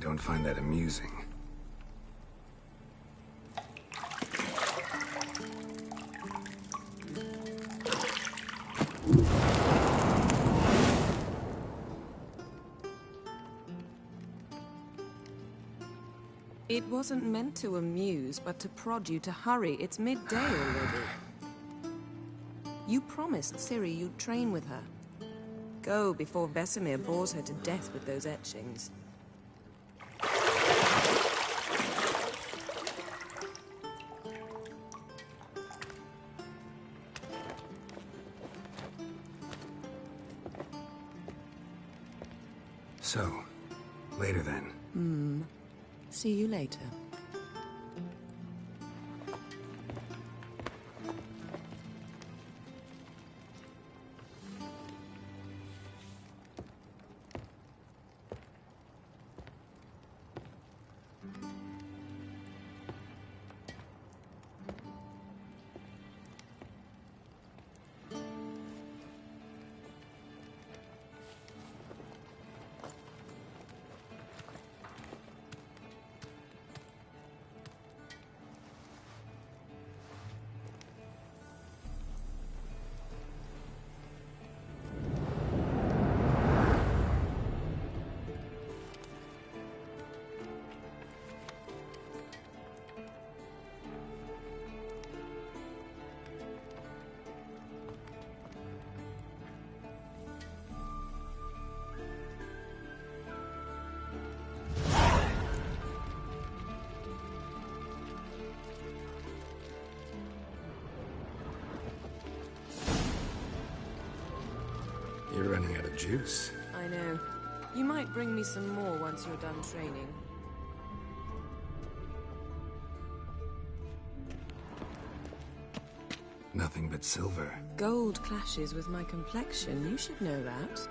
don't find that amusing. It wasn't meant to amuse, but to prod you to hurry. It's midday already. You promised Ciri you'd train with her. Go before Vesemir bores her to death with those etchings. So, later then. See you later. You're running out of juice. I know. You might bring me some more once you're done training. Nothing but silver. Gold clashes with my complexion. You should know that.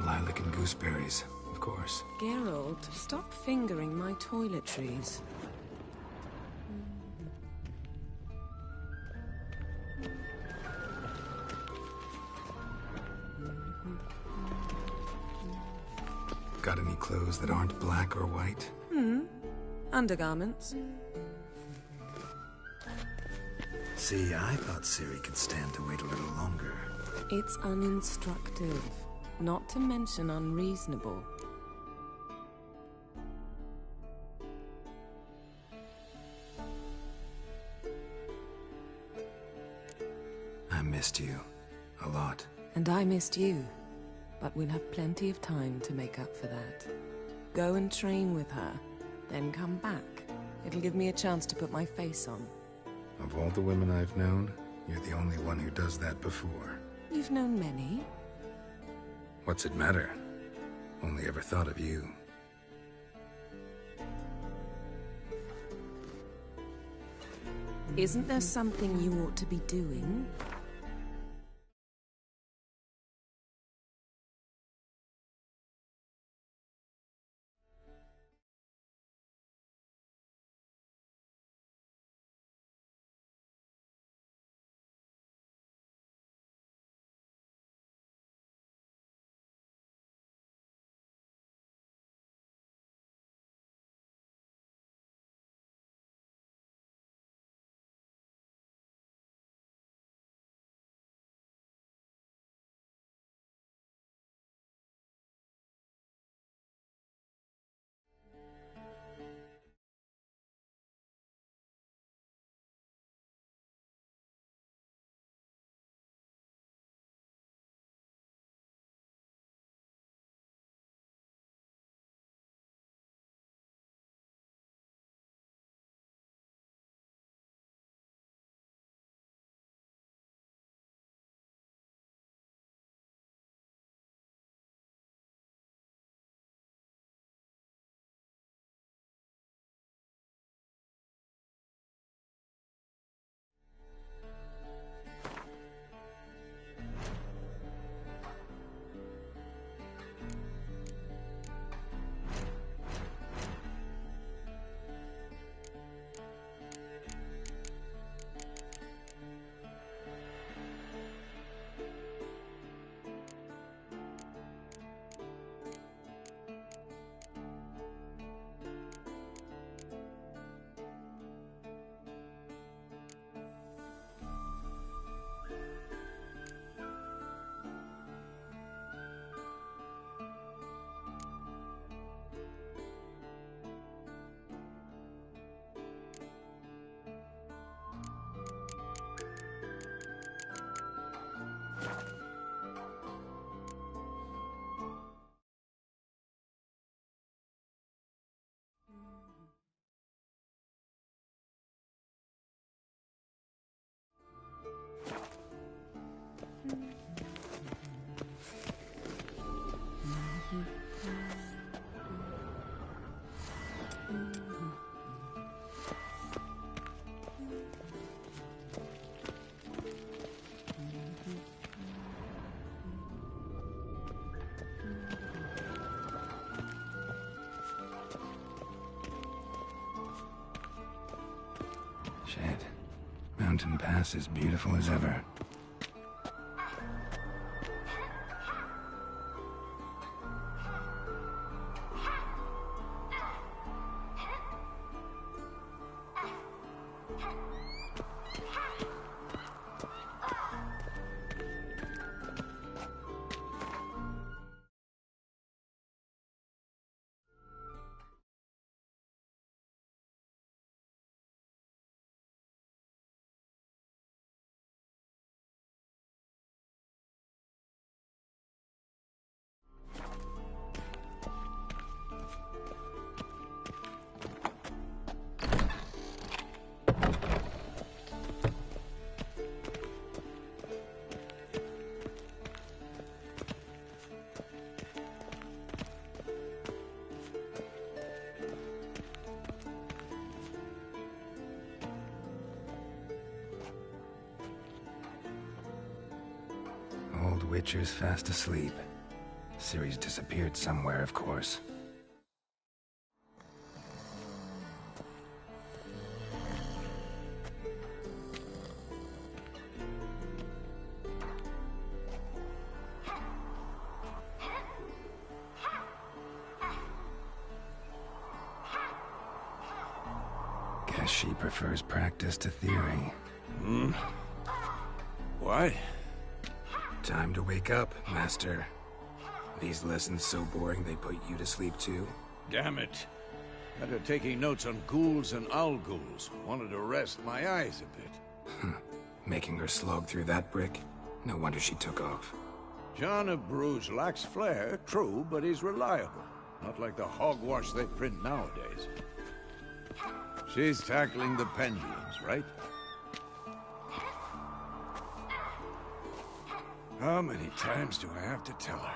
Lilac and gooseberries, of course. Geralt, stop fingering my toiletries. Got any clothes that aren't black or white? Undergarments. See, I thought Ciri could stand to wait a little longer. It's uninstructive, not to mention unreasonable. I missed you. A lot. And I missed you. But we'll have plenty of time to make up for that. Go and train with her, then come back. It'll give me a chance to put my face on. Of all the women I've known, you're the only one who does that before. You've known many. What's it matter? Only ever thought of you. Isn't there something you ought to be doing? mountain pass as beautiful as ever. Old Witcher's fast asleep. Ciri's disappeared somewhere, of course. Guess she prefers practice to theory. Why? Time to wake up, Master. These lessons so boring they put you to sleep too? Damn it. After taking notes on ghouls and owl ghouls, wanted to rest my eyes a bit. Making her slog through that brick? No wonder she took off. John of Bruges lacks flair, true, but he's reliable. Not like the hogwash they print nowadays. She's tackling the pendulums, right? How many times do I have to tell her?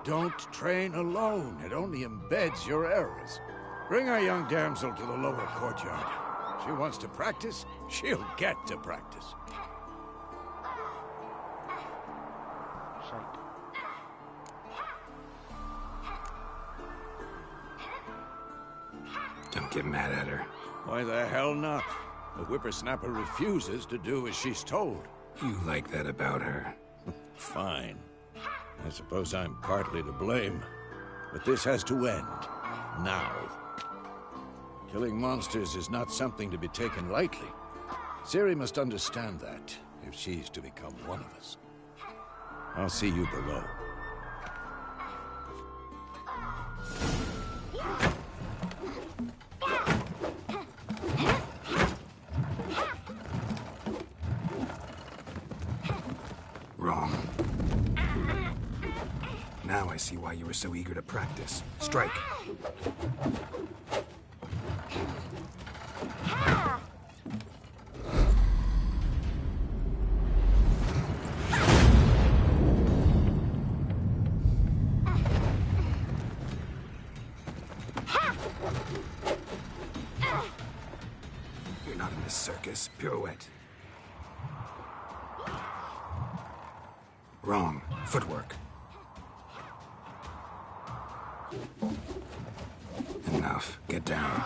Don't train alone. It only embeds your errors. Bring our young damsel to the lower courtyard. She wants to practice, she'll get to practice. Don't get mad at her. Why the hell not? The whippersnapper refuses to do as she's told. You like that about her. Fine. I suppose I'm partly to blame. But this has to end. Now. Killing monsters is not something to be taken lightly. Ciri must understand that, if she's to become one of us. I'll see you below. Wrong. Now I see why you were so eager to practice. Strike. You're not in this circus. Pirouette. Wrong. Footwork. Enough. Get down.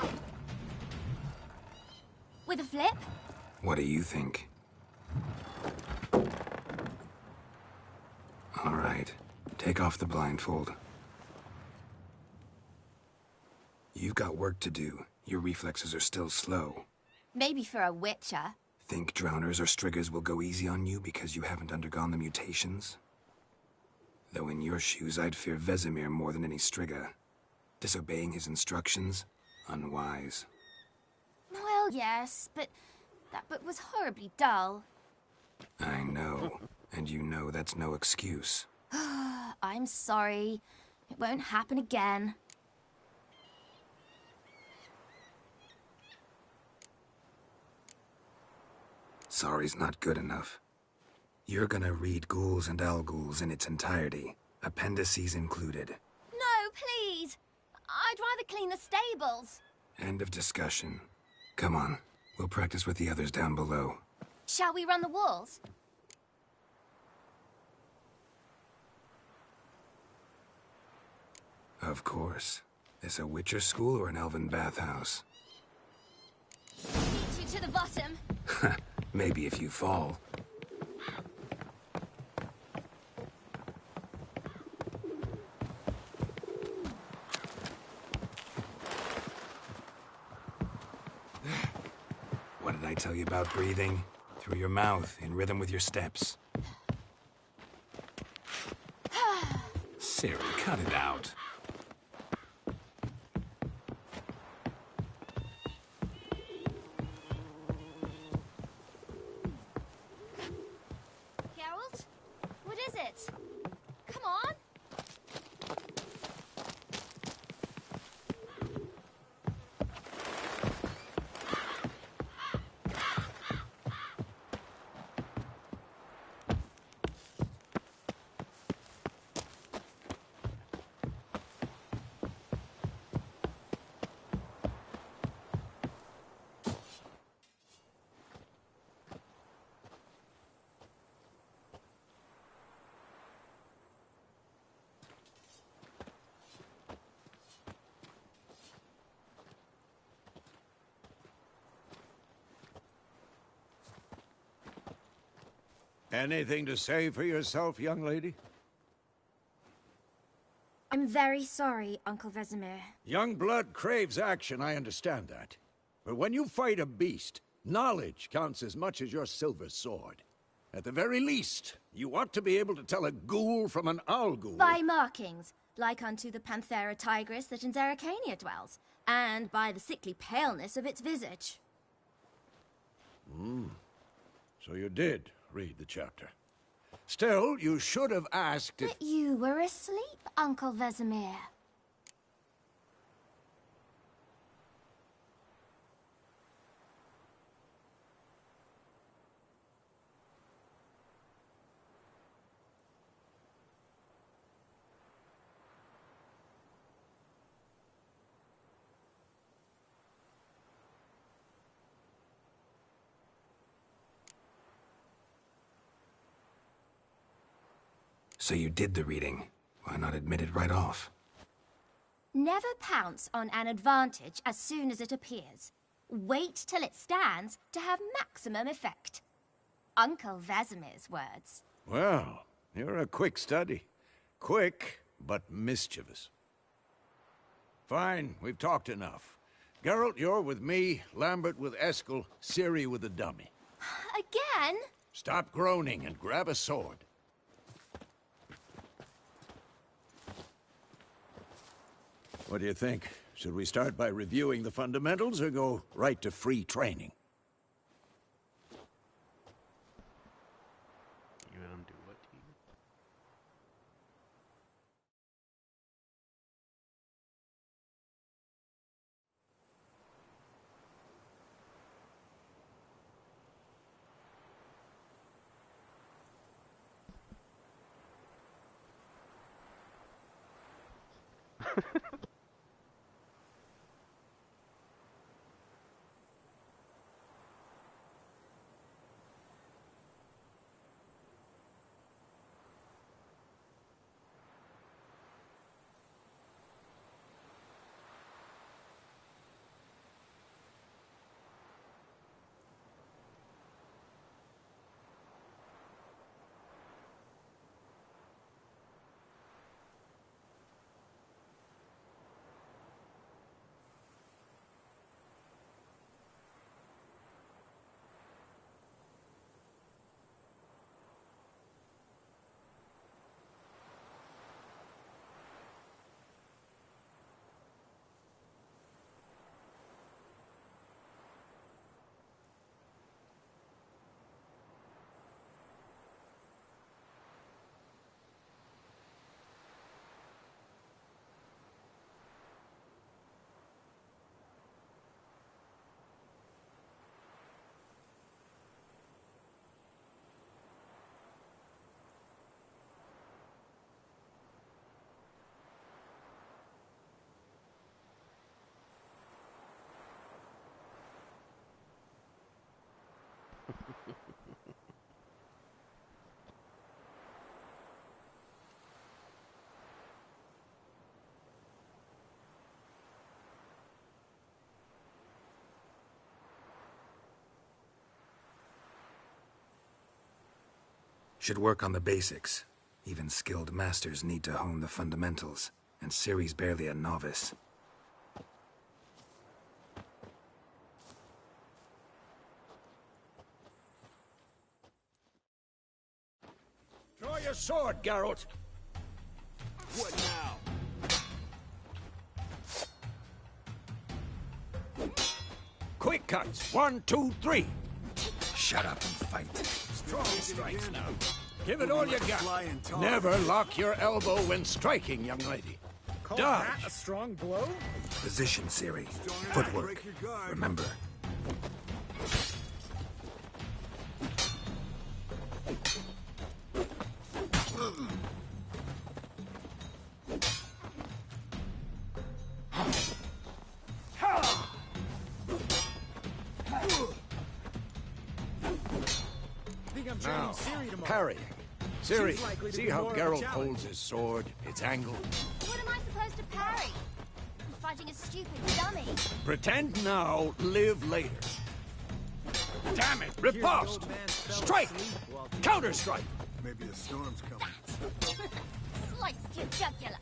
With a flip? What do you think? All right. Take off the blindfold. You've got work to do. Your reflexes are still slow. Maybe for a witcher. Think drowners or striggers will go easy on you because you haven't undergone the mutations? Though in your shoes, I'd fear Vesemir more than any strigger. Disobeying his instructions? Unwise. Well, yes, but that book was horribly dull. I know. And you know that's no excuse. I'm sorry. It won't happen again. Sorry's not good enough. You're gonna read Ghouls and Owlghouls in its entirety, appendices included. No, please! I'd rather clean the stables. End of discussion. Come on, we'll practice with the others down below. Shall we run the walls? Of course. This a Witcher school or an elven bathhouse? Beat you to the bottom. Maybe if you fall. What did I tell you about breathing? Through your mouth, in rhythm with your steps. Siri, cut it out. Geralt? What is it? Come on! Anything to say for yourself, young lady? I'm very sorry, Uncle Vesemir. Young blood craves action, I understand that. But when you fight a beast, knowledge counts as much as your silver sword. At the very least, you ought to be able to tell a ghoul from an owl ghoul. By markings, like unto the Panthera tigris that in Zerrikania dwells, and by the sickly paleness of its visage. So you did read the chapter. Still, you should have asked if... But you were asleep, Uncle Vesemir. So you did the reading. Why not admit it right off? Never pounce on an advantage as soon as it appears. Wait till it stands to have maximum effect. Uncle Vesemir's words. Well, you're a quick study. Quick, but mischievous. Fine, we've talked enough. Geralt, you're with me, Lambert with Eskel, Ciri with the dummy. Again? Stop groaning and grab a sword. What do you think? Should we start by reviewing the fundamentals or go right to free training? You want to do what to you? Should work on the basics. Even skilled masters need to hone the fundamentals, and Ciri's barely a novice. Draw your sword, Geralt. What now? Quick cuts. 1, 2, 3. Shut up and fight. Strong strikes now. Give it all you got. Flying tar. Never lock your elbow when striking, young lady. Call Dodge. that a strong blow? Position, Ciri. Strong enough to Footwork. break your guard. Remember. Think I'm training Now, Ciri tomorrow. parrying. Ciri, She's likely to see be how more of a Geralt challenge. holds his sword, its angle? What am I supposed to parry? I'm fighting a stupid dummy. Pretend now, live later. Damn it! Hear the Riposte! old man fell Strike! asleep while- Counter-strike! Maybe a storm's coming. Slice your jugular.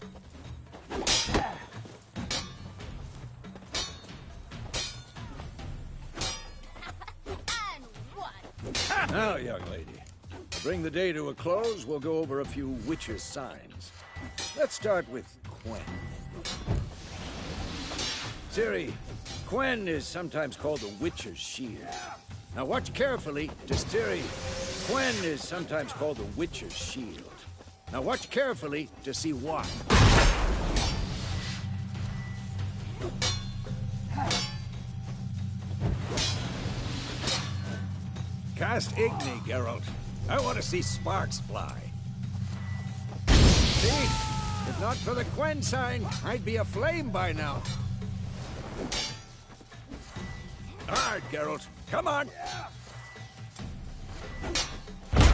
And one. Now, young lady, to bring the day to a close, we'll go over a few witches' signs. Let's start with Quen. Ciri, Quen is sometimes called the witch's shield. Now watch carefully to Ciri. Quen is sometimes called the witch's shield. Now watch carefully to see why. Cast Igni, Geralt. I want to see sparks fly. See? If not for the Quen sign, I'd be aflame by now. Hard, Geralt. Come on.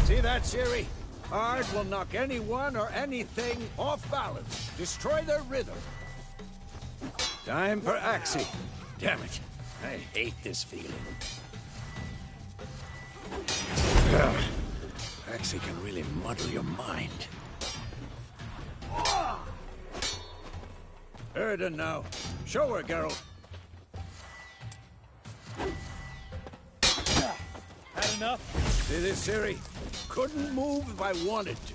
See that, Ciri? Ard will knock anyone or anything off balance. Destroy their rhythm. Time for Axie. Damn it. I hate this feeling. Ugh. Axie can really muddle your mind. Erden now. Show her, Geralt. Had enough? See this, Ciri? Couldn't move if I wanted to.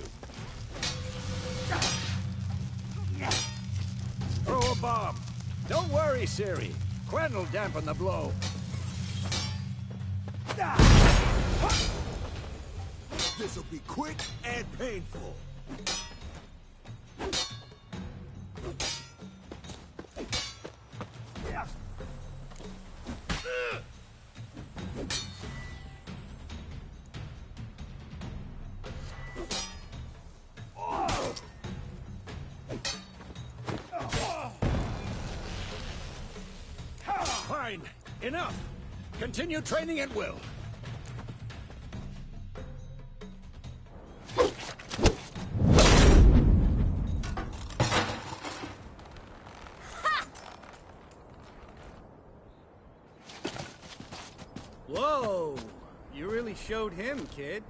Throw a bomb. Don't worry, Ciri. Quen will dampen the blow. This'll be quick and painful. Fine. Enough. Continue training at will. Whoa! You really showed him, kid.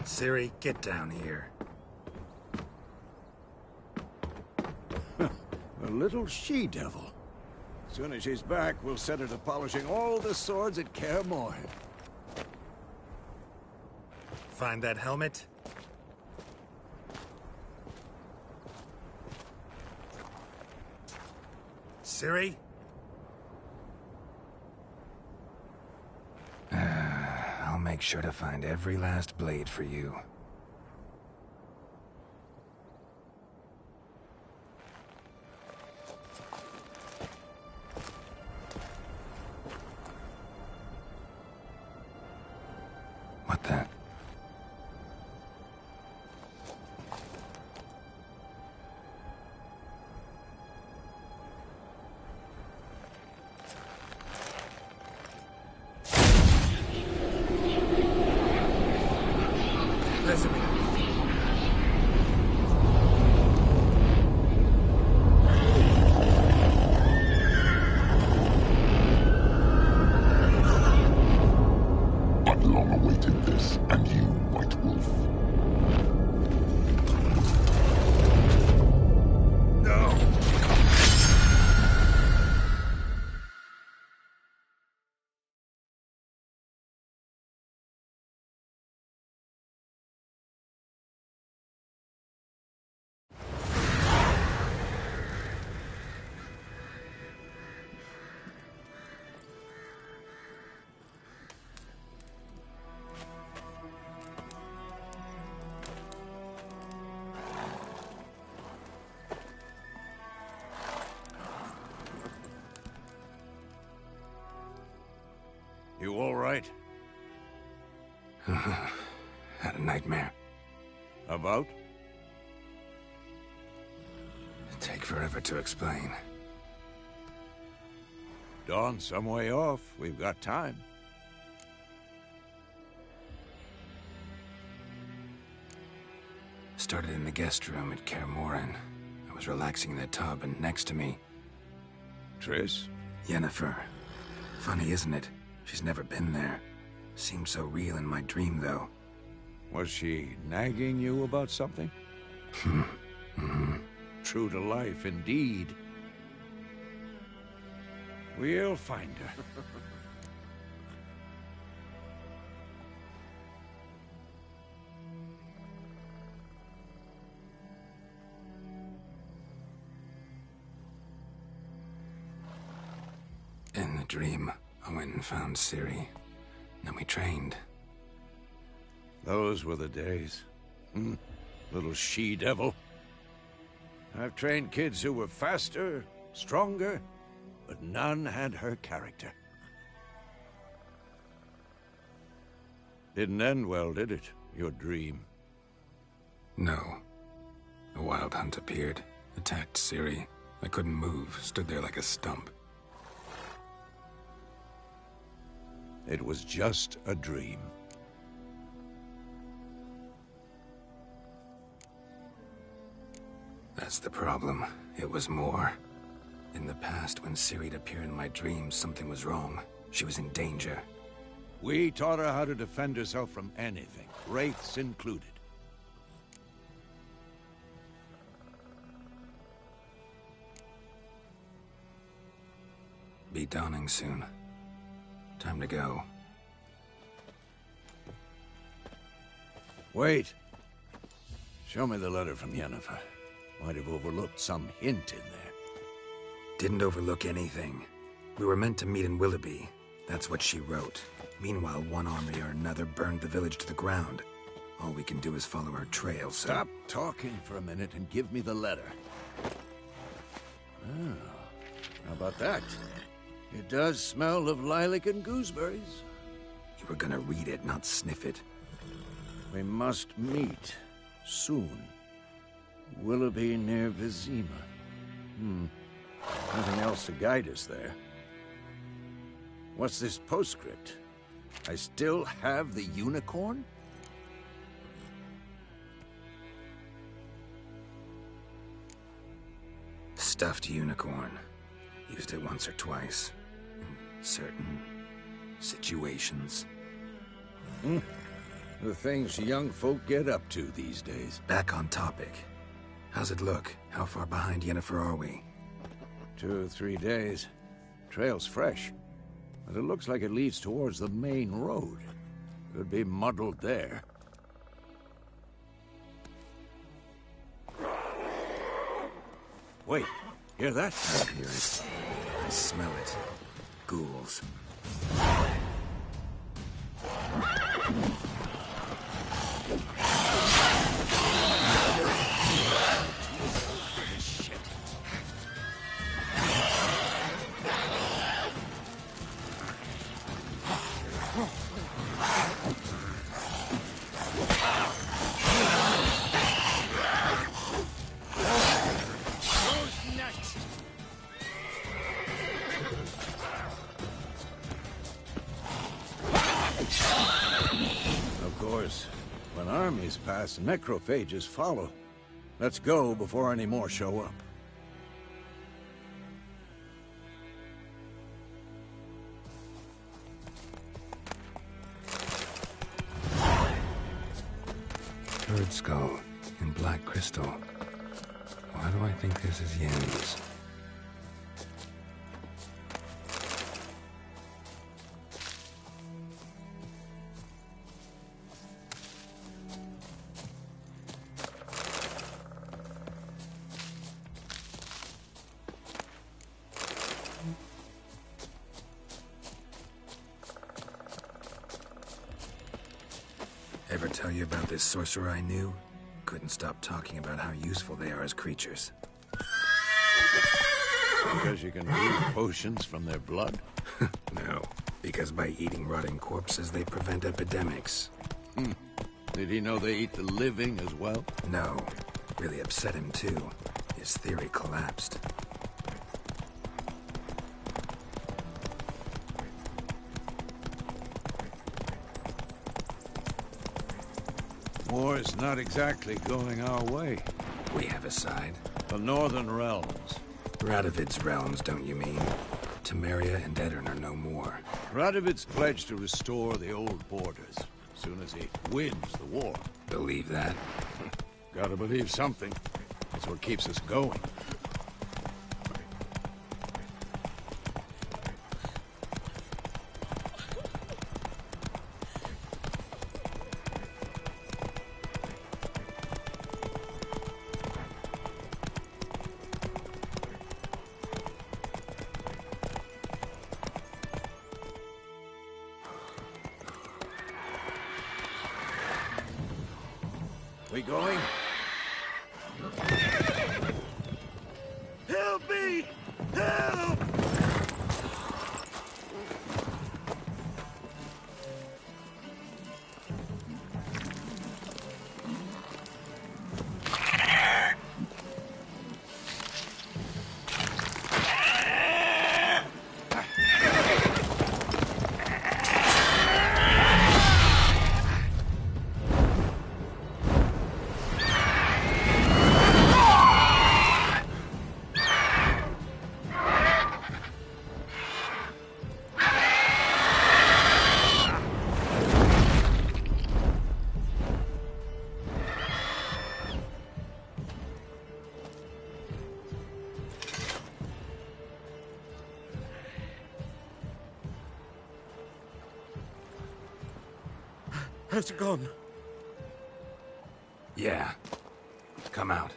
Ciri, get down here. A little she-devil. As soon as she's back, we'll set her to polishing all the swords at Kaer Morhen. Find that helmet? Ciri? I'll make sure to find every last blade for you. What the? You all right? Had a nightmare. About? Take forever to explain. Dawn's some way off. We've got time. Started in the guest room at Kaer Morhen. I was relaxing in the tub, and next to me... Triss? Yennefer. Funny, isn't it? She's never been there. Seemed so real in my dream, though. Was she nagging you about something? True to life, indeed. We'll find her. In the dream, I went and found Ciri. Then we trained. Those were the days. Little she-devil. I've trained kids who were faster, stronger, but none had her character. Didn't end well, did it? Your dream? No. A wild hunt appeared, attacked Ciri. I couldn't move, stood there like a stump. It was just a dream. That's the problem. It was more. In the past, when Ciri'd appear in my dreams, something was wrong. She was in danger. We taught her how to defend herself from anything, wraiths included. Be dawning soon. Time to go. Wait. Show me the letter from Yennefer. Might have overlooked some hint in there. Didn't overlook anything. We were meant to meet in Willoughby. That's what she wrote. Meanwhile, one army or another burned the village to the ground. All we can do is follow her trail, so... Stop talking for a minute and give me the letter. Oh, how about that? It does smell of lilac and gooseberries. You were gonna read it, not sniff it. We must meet. Soon. Willoughby near Vizima. Nothing else to guide us there. What's this postscript? I still have the unicorn? Stuffed unicorn. Used it once or twice. In certain situations. The things young folk get up to these days. Back on topic. How's it look? How far behind Yennefer are we? 2 or 3 days. Trail's fresh. But it looks like it leads towards the main road. Could be muddled there. Wait, hear that? I hear it. I smell it. Ghouls. When armies pass, necrophages follow. Let's go before any more show up. Bird skull in black crystal. Why do I think this is Yen's? Ever tell you about this sorcerer I knew? Couldn't stop talking about how useful they are as creatures. Because you can brew potions from their blood? No, Because by eating rotting corpses, they prevent epidemics. Did he know they eat the living as well? No. Really upset him, too. His theory collapsed. War's not exactly going our way. We have a side. The Northern Realms. Radovid's realms, don't you mean? Temeria and Edirn are no more. Radovid's pledged to restore the old borders as soon as he wins the war. Believe that? Gotta believe something. That's what keeps us going. We going? Help me! Help! Has it gone? Yeah. Come out.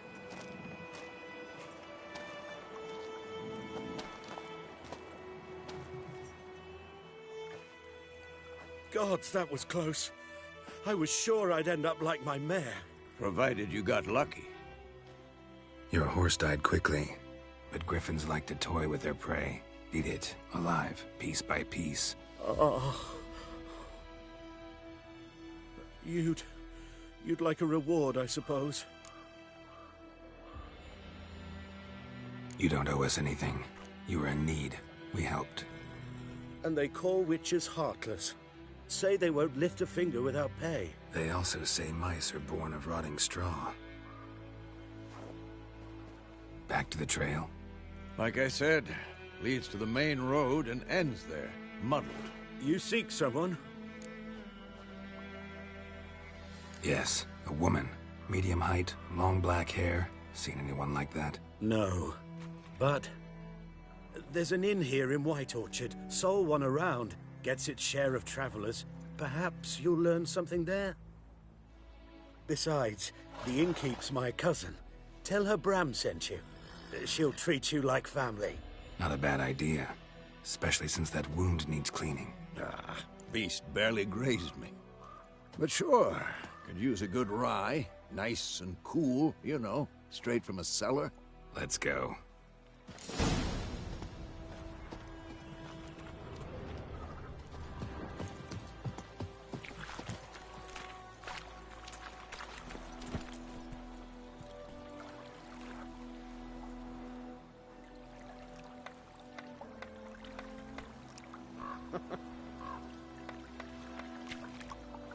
Gods, that was close. I was sure I'd end up like my mare. Provided you got lucky. Your horse died quickly, but griffins like to toy with their prey. Eat it, alive, piece by piece. Oh. You'd like a reward, I suppose. You don't owe us anything. You were in need. We helped. And they call witches heartless. Say they won't lift a finger without pay. They also say mice are born of rotting straw. Back to the trail? Like I said, leads to the main road and ends there, muddled. You seek someone? Yes, a woman. Medium height, long black hair. Seen anyone like that? No. But there's an inn here in White Orchard. Sole one around. Gets its share of travelers. Perhaps you'll learn something there? Besides, the innkeep's my cousin. Tell her Bram sent you. She'll treat you like family. Not a bad idea. Especially since that wound needs cleaning. Beast barely grazed me. But sure, could use a good rye. Nice and cool, you know, straight from a cellar. Let's go.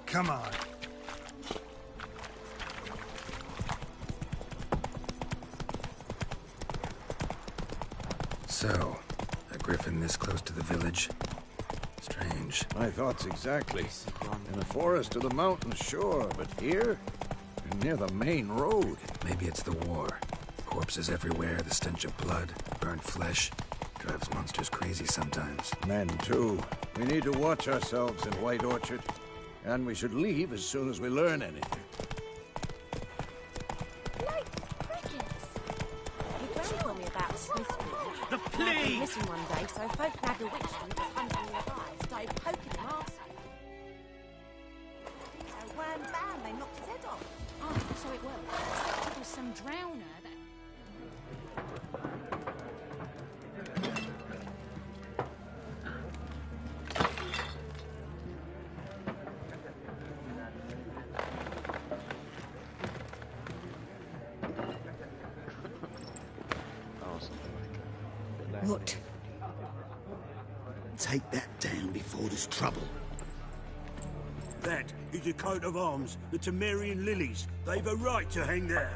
Come on. So, a griffin this close to the village? Strange. My thoughts exactly. In the forest or the mountains, sure, but here? Near the main road. Maybe it's the war. Corpses everywhere, the stench of blood, burnt flesh. Drives monsters crazy sometimes. Men, too. We need to watch ourselves in White Orchard. And we should leave as soon as we learn anything. Like crickets. Your granny told me about a Smith wound. The I'd plague! been missing one day, so folk nabbed a witch who was hunting in the fire, started poking him arse. So wham bam, they knocked his head off. Oh, so it worked. It was some drowner that... What? Take that down before there's trouble. That is a coat of arms, the Temerian lilies. They've a right to hang there.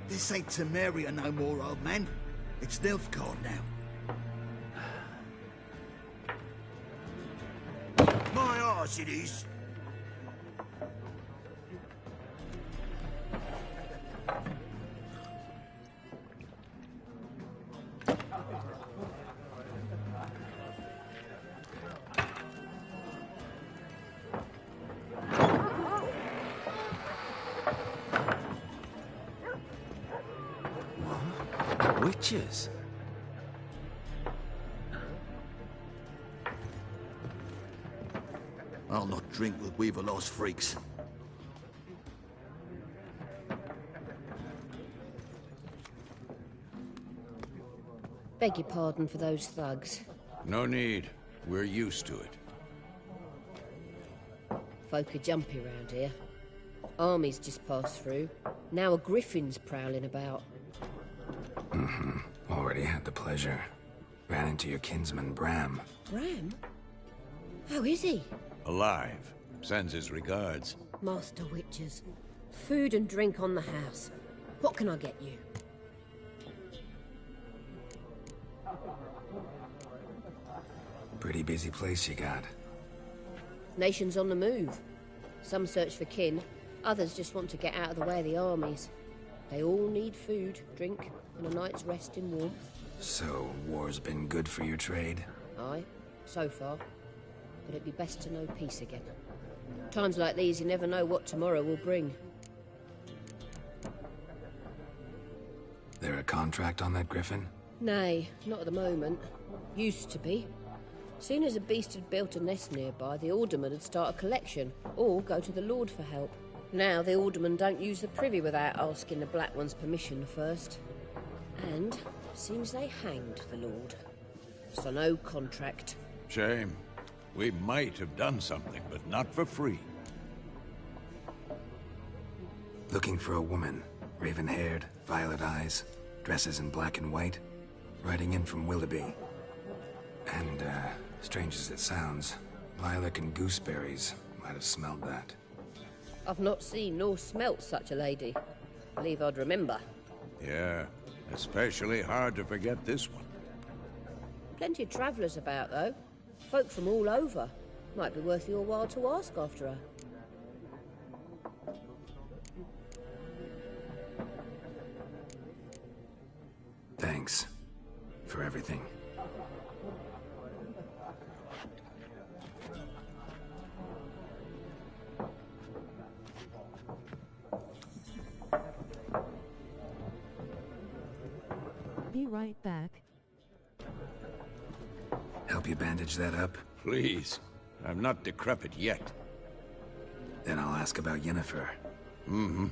This ain't Temeria no more, old man. It's Nilfgaard now. My arse it is. Witches? I'll not drink with Weaver-lost freaks. Beg your pardon for those thugs. No need. We're used to it. Folk are jumpy round here. Armies just passed through. Now a griffin's prowling about. Already had the pleasure. Ran into your kinsman, Bram. Bram? How is he? Alive. Sends his regards. Master Witches. Food and drink on the house. What can I get you? Pretty busy place you got. Nations on the move. Some search for kin, others just want to get out of the way of the armies. They all need food, drink, and a night's rest in warmth. So, war's been good for your trade? Aye, so far. But it'd be best to know peace again. Times like these, you never know what tomorrow will bring. There a contract on that griffin? Nay, not at the moment. Used to be. Soon as a beast had built a nest nearby, the alderman would start a collection, or go to the Lord for help. Now the aldermen don't use the privy without asking the Black One's permission first. And seems they hanged the Lord. So no contract. Shame. We might have done something, but not for free. Looking for a woman. Raven-haired, violet eyes, dresses in black and white. Riding in from Willoughby. And, strange as it sounds, lilac and gooseberries might have smelled that. I've not seen nor smelt such a lady. Believe I'd remember. Yeah, especially hard to forget this one. Plenty of travellers about, though. Folk from all over. Might be worth your while to ask after her. Thanks. For everything. Be right back. Help you bandage that up? Please. I'm not decrepit yet. Then I'll ask about Yennefer. Mm-hmm.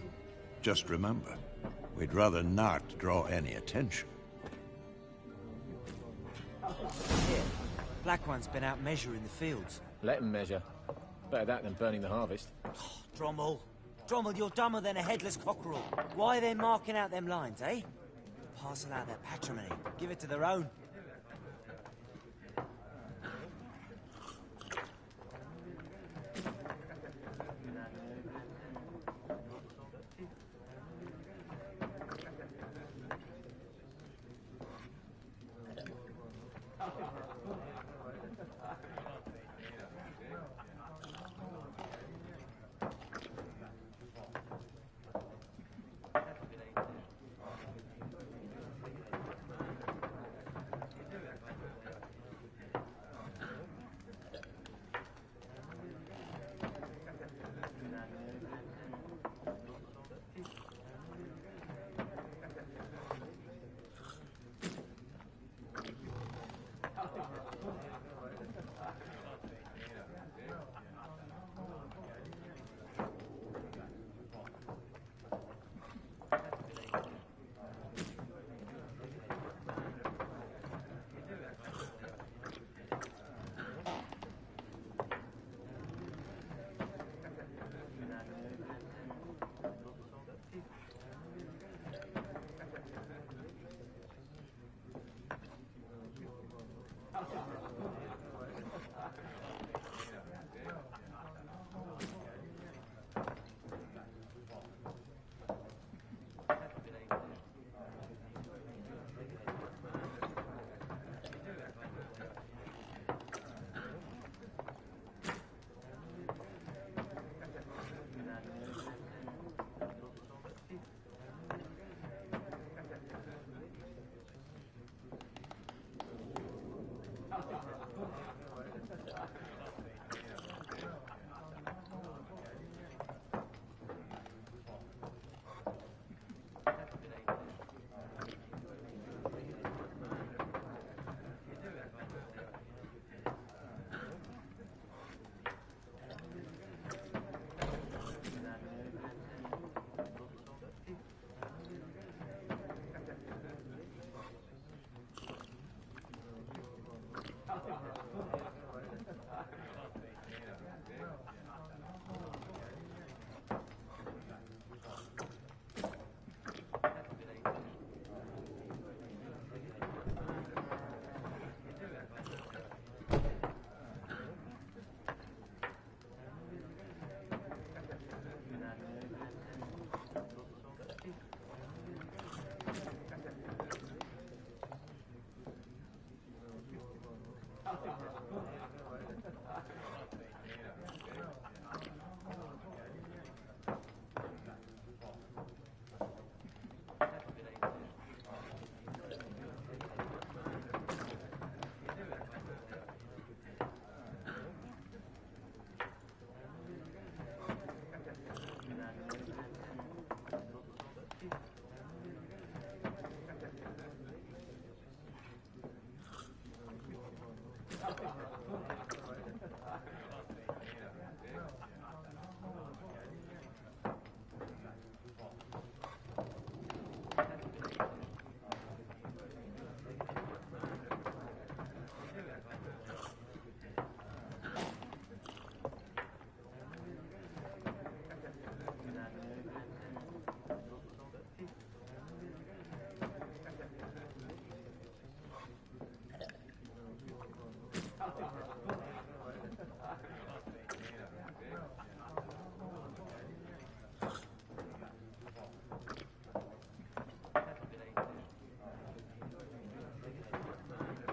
Just remember, we'd rather not draw any attention. Here, Black One's been out measuring the fields. Let him measure. Better that than burning the harvest. Drommel. Drommel, you're dumber than a headless cockerel. Why are they marking out them lines, eh? Parcel out their patrimony. Give it to their own.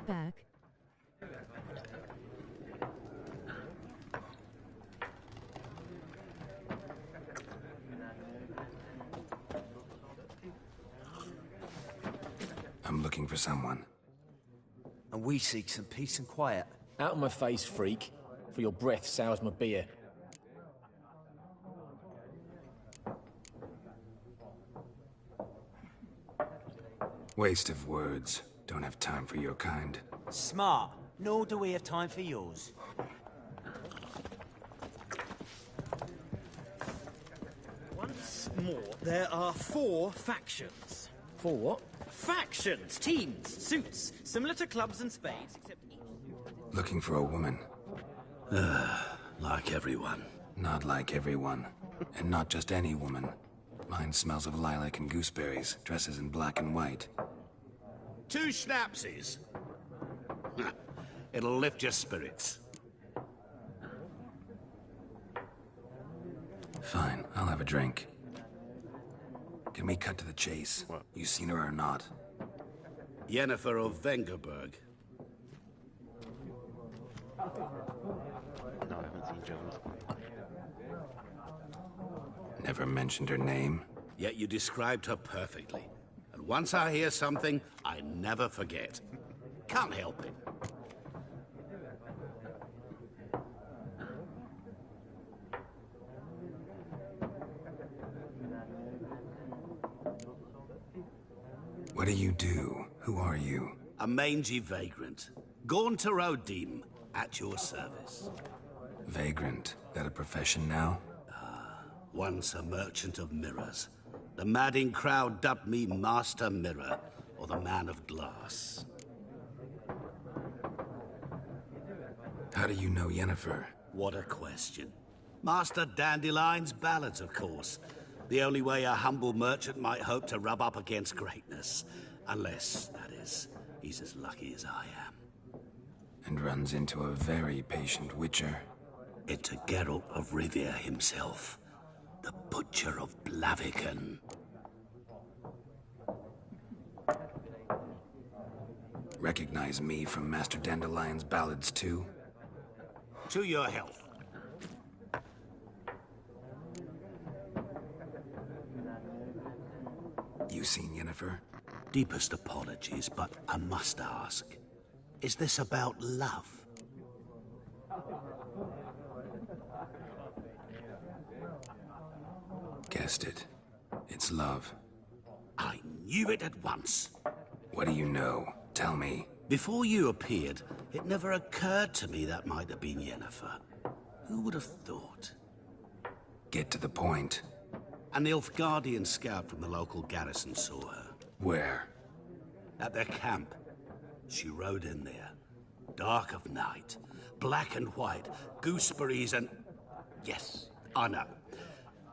Back. I'm looking for someone. And we seek some peace and quiet. Out of my face, freak. For your breath sours my beer. Waste of words. Don't have time for your kind. Smart. Nor do we have time for yours. Once more, there are 4 factions. 4 what? Factions, teams, suits, similar to clubs and spades, except each... Looking for a woman. Like everyone. Not like everyone. And not just any woman. Mine smells of lilac and gooseberries, dresses in black and white. 2 schnapsies. It'll lift your spirits. Fine, I'll have a drink. Can we cut to the chase? You seen her or not? Yennefer of Vengerberg. No, I haven't seen Jones. Never mentioned her name? Yet you described her perfectly. And once I hear something, I never forget. Can't help it. What do you do? Who are you? A mangy vagrant. Gone to Rodim, at your service. Vagrant. That a profession now? Once a merchant of mirrors. The madding crowd dubbed me Master Mirror, or the Man of Glass. How do you know Yennefer? What a question. Master Dandelion's ballads, of course. The only way a humble merchant might hope to rub up against greatness. Unless, that is, he's as lucky as I am. And runs into a very patient witcher. Into Geralt of Rivia himself, the Butcher of Blaviken. Recognize me from Master Dandelion's ballads too? To your health. You seen Yennefer? Deepest apologies, but I must ask. Is this about love? Guessed it. It's love. I knew it at once. What do you know? Tell me. Before you appeared, it never occurred to me that might have been Yennefer. Who would have thought? Get to the point. An Nilfgaardian scout from the local garrison saw her. Where? At their camp. She rode in there. Dark of night. Black and white. Gooseberries and... Yes, I know.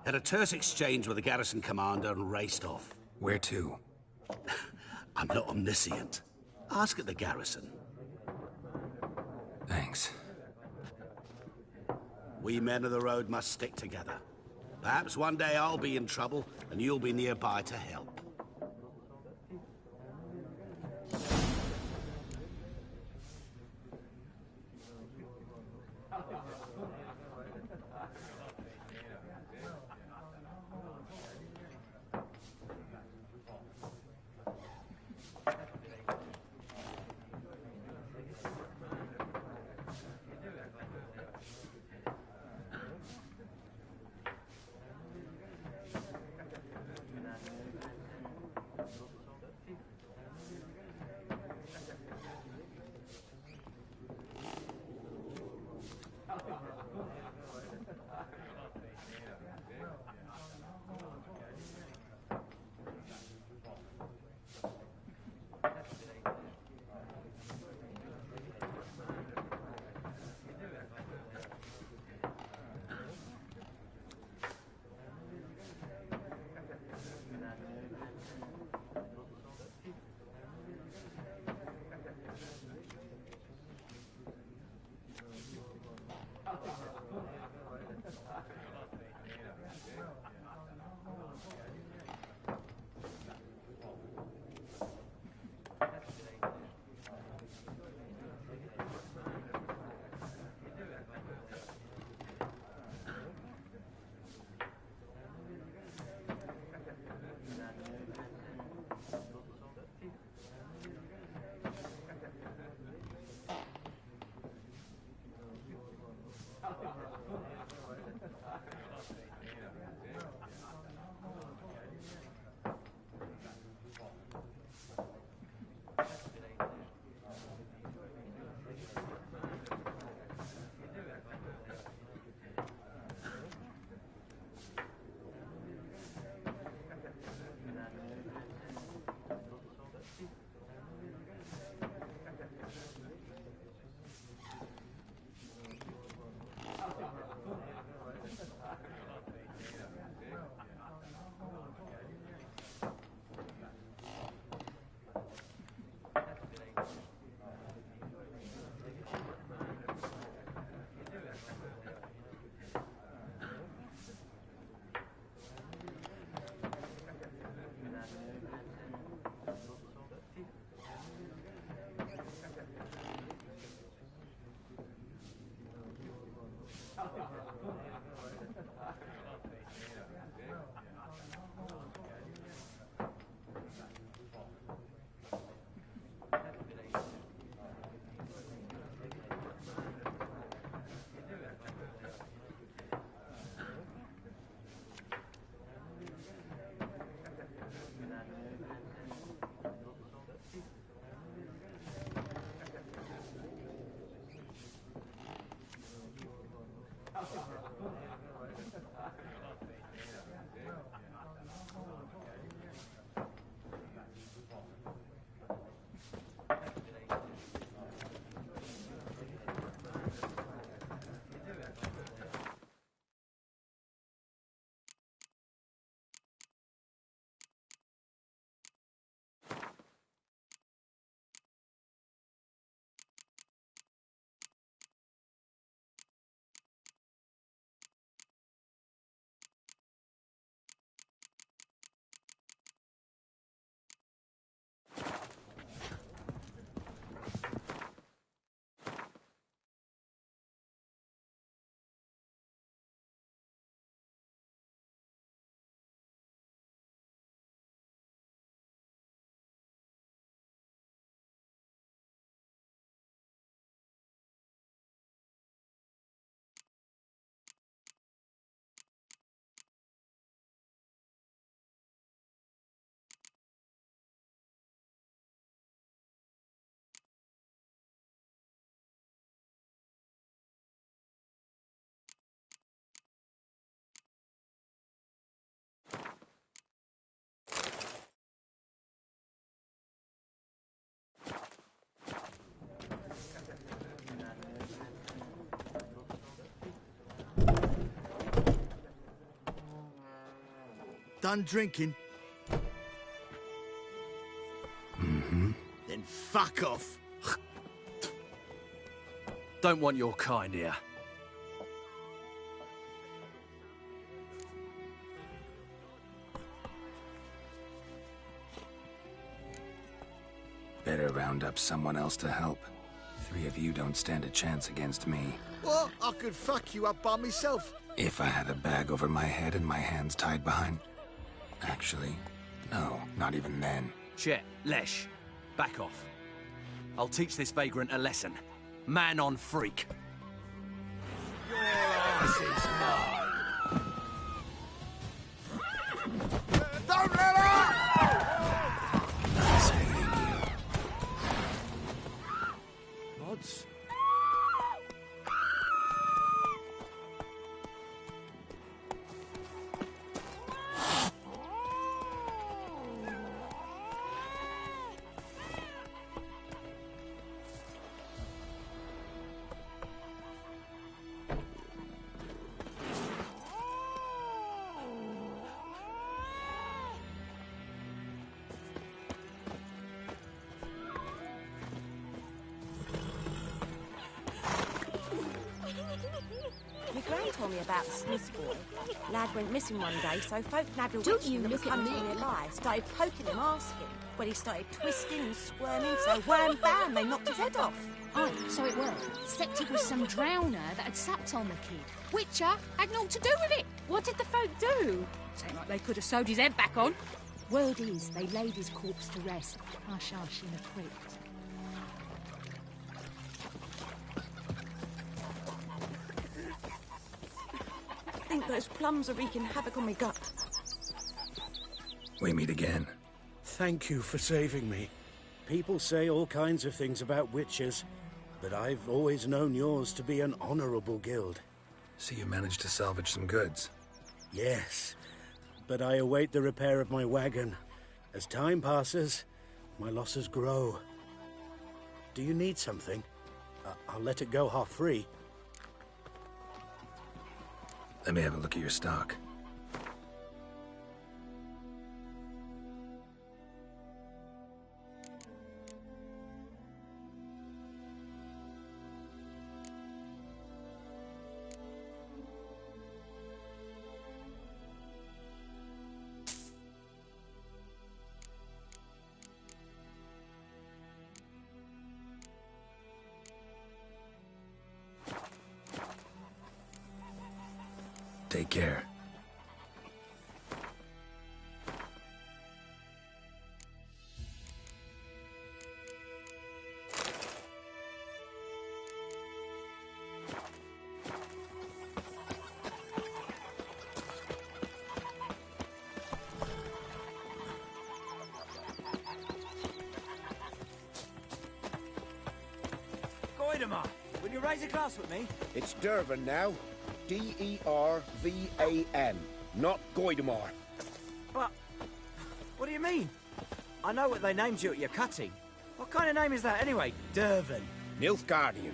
Had a terse exchange with the garrison commander and raced off. Where to? I'm not omniscient. Ask at the garrison. Thanks. We men of the road must stick together. Perhaps one day I'll be in trouble and you'll be nearby to help. Done drinking? Mm-hmm. Then fuck off. Don't want your kind here. Better round up someone else to help. 3 of you don't stand a chance against me. What? I could fuck you up by myself. If I had a bag over my head and my hands tied behind... Actually, no, not even then. Chet, Lesh, back off. I'll teach this vagrant a lesson. Man on freak. Your ass is mine. Don't let her! Nice hating you. Odds. My gran told me about the Smith boy. Lad went missing one day, so folk nabbed a Don't witch you that was look at hunting me. nearby. Started poking him, asking. When he started twisting and squirming, so wham bam, they knocked his head off. Aye, so it were. Except it was some drowner that had supped on the kid. Witcher had naught to do with it. What did the folk do? Seemed like they could have sewed his head back on. Word is, they laid his corpse to rest, hush-hush in a crypt. I think those plums are wreaking havoc on my gut. We meet again. Thank you for saving me. People say all kinds of things about witches, but I've always known yours to be an honorable guild. So you managed to salvage some goods? Yes, but I await the repair of my wagon. As time passes, my losses grow. Do you need something? I'll let it go half free. Let me have a look at your stock. Take care. Goidemar, will you raise a glass with me? It's Dervan now. D-E-R-V-A-N, not Goidemar. What do you mean? I know what they named you at your cutting. What kind of name is that anyway? Dervan. Nilfgaardian.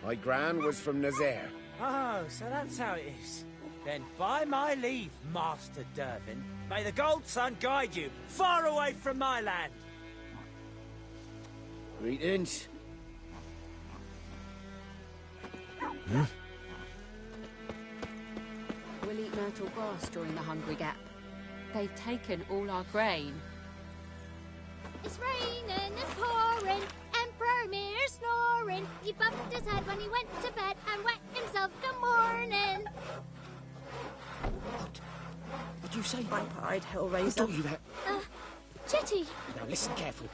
My gran was from Nazaire. Oh, so that's how it is. Then by my leave, Master Dervan, may the Gold Sun guide you far away from my land. Greetings. We'll eat myrtle grass during the hungry gap. They've taken all our grain. It's raining and pouring, Emperor Mir snoring. He bumped his head when he went to bed and wet himself good morning. What do you say? Pipe-eyed Who hellraiser. taught you that? Chetty. Now listen carefully.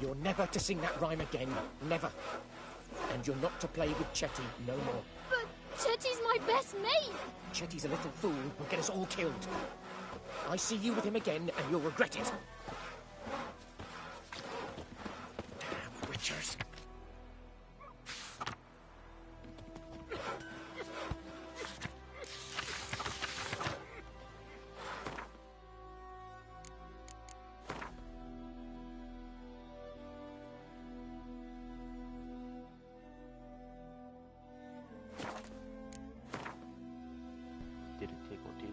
You're never to sing that rhyme again. Never. And you're not to play with Chetty no more. But Chetty's my best mate. Chetty's a little fool who'll get us all killed. I see you with him again and you'll regret it. Damn witchers. Did it take or two?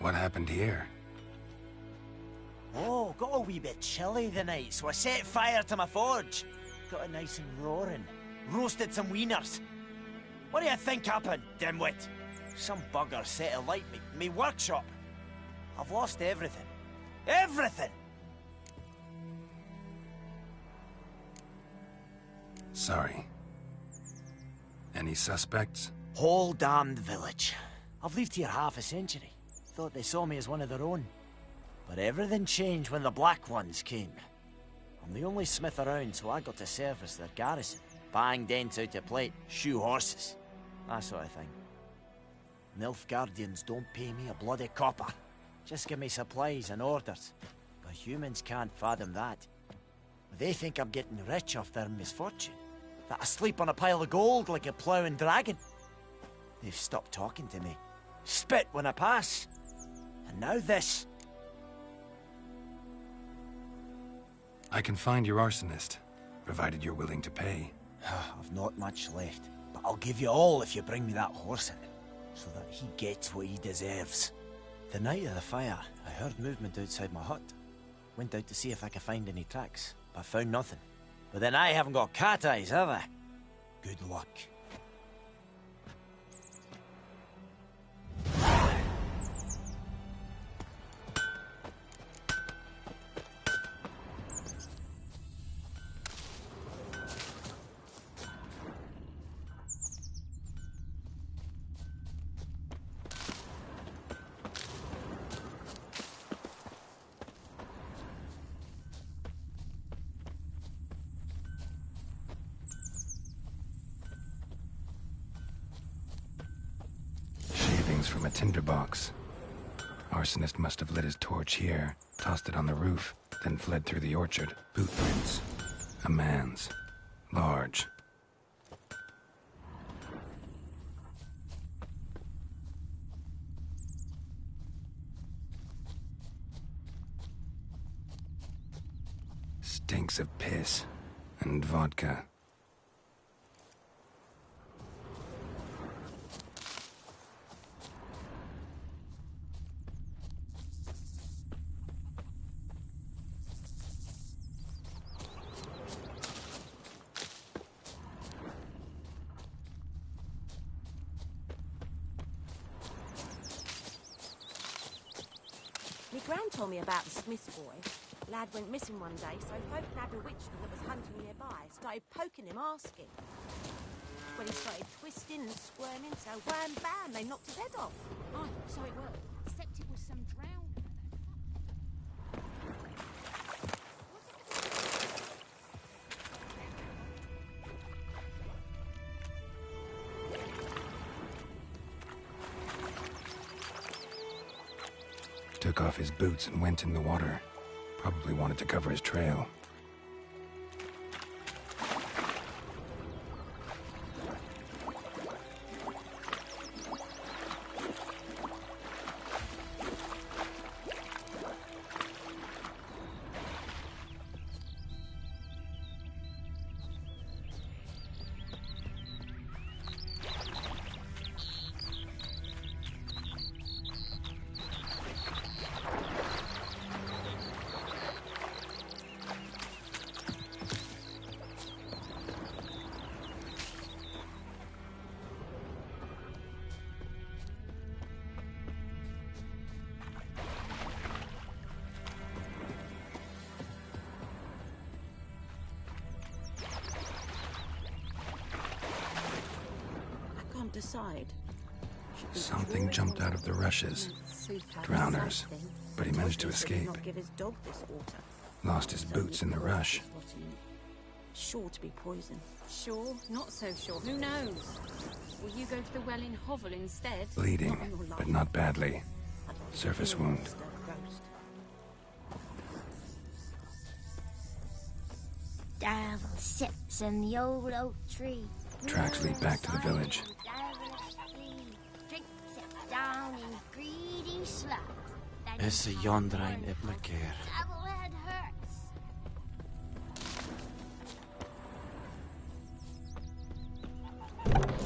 What happened here? Oh, got a wee bit chilly the night, so I set fire to my forge. Got it nice and roaring. Roasted some wieners. What do you think happened, dimwit? Some bugger set alight me workshop. I've lost everything. Everything! Sorry. Any suspects? Whole damned village. I've lived here half a century. Thought they saw me as one of their own. But everything changed when the Black Ones came. I'm the only smith around, so I got to service their garrison. Bang dents out of plate, shoe horses. That sort of thing. Nilfgaardians don't pay me a bloody copper. Just give me supplies and orders. But humans can't fathom that. They think I'm getting rich off their misfortune. That I sleep on a pile of gold like a ploughing dragon. They've stopped talking to me. Spit when I pass. And now this. I can find your arsonist, provided you're willing to pay. I've not much left, but I'll give you all if you bring me that horse in, so that he gets what he deserves. The night of the fire, I heard movement outside my hut. Went out to see if I could find any tracks, but found nothing. But then I haven't got cat eyes, have I? Good luck. From a tinderbox. Arsonist must have lit his torch here, tossed it on the roof, then fled through the orchard. Boot prints. A man's. Large. Stinks of piss and vodka. My gran told me about the Smith's boy. Lad went missing one day, so folk nabbed a witchman that was hunting nearby. Started poking him, asking. When he started twisting and squirming, so wham bam, they knocked his head off. Oh, so it was. Except it was some drowner. Took off his boots and went in the water. Probably wanted to cover his trail. Decide. Something jumped out of the rushes. Drowners. But he managed to escape. Give his dog this water. Lost his boots in the rush. Sure to be poison. Sure, not so sure. Who knows? Will you go to the well in Hovel instead? Bleeding, but not badly. Surface wound. Devil sits in the old oak tree. Tracks lead back to the village. Is yonder ein Iblakeer?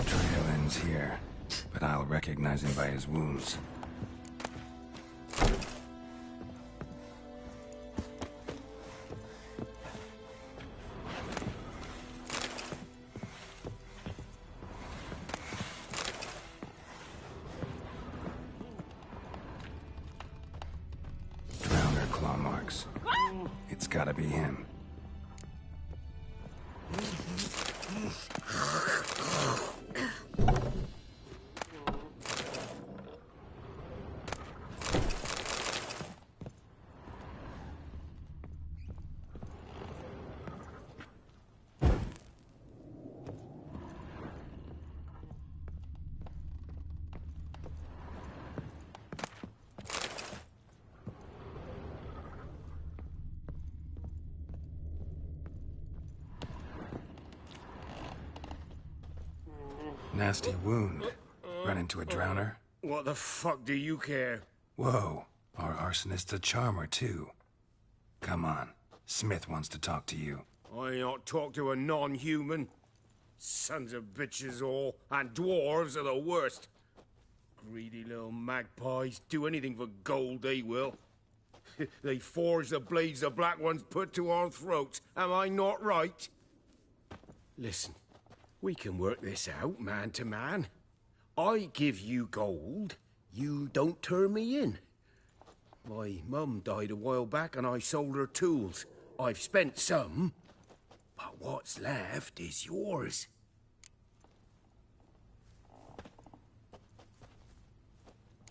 Trail ends here, but I'll recognize him by his wounds. It's gotta be him. Nasty wound. Run into a drowner? What the fuck do you care? Whoa, our arsonist's a charmer too. Come on, Smith wants to talk to you. I ain't not talk to a non-human. Sons of bitches all, and dwarves are the worst. Greedy little magpies, do anything for gold, they will. They forge the blades the Black Ones put to our throats, am I not right? Listen, we can work this out, man to man. I give you gold, you don't turn me in. My mum died a while back and I sold her tools. I've spent some, but what's left is yours.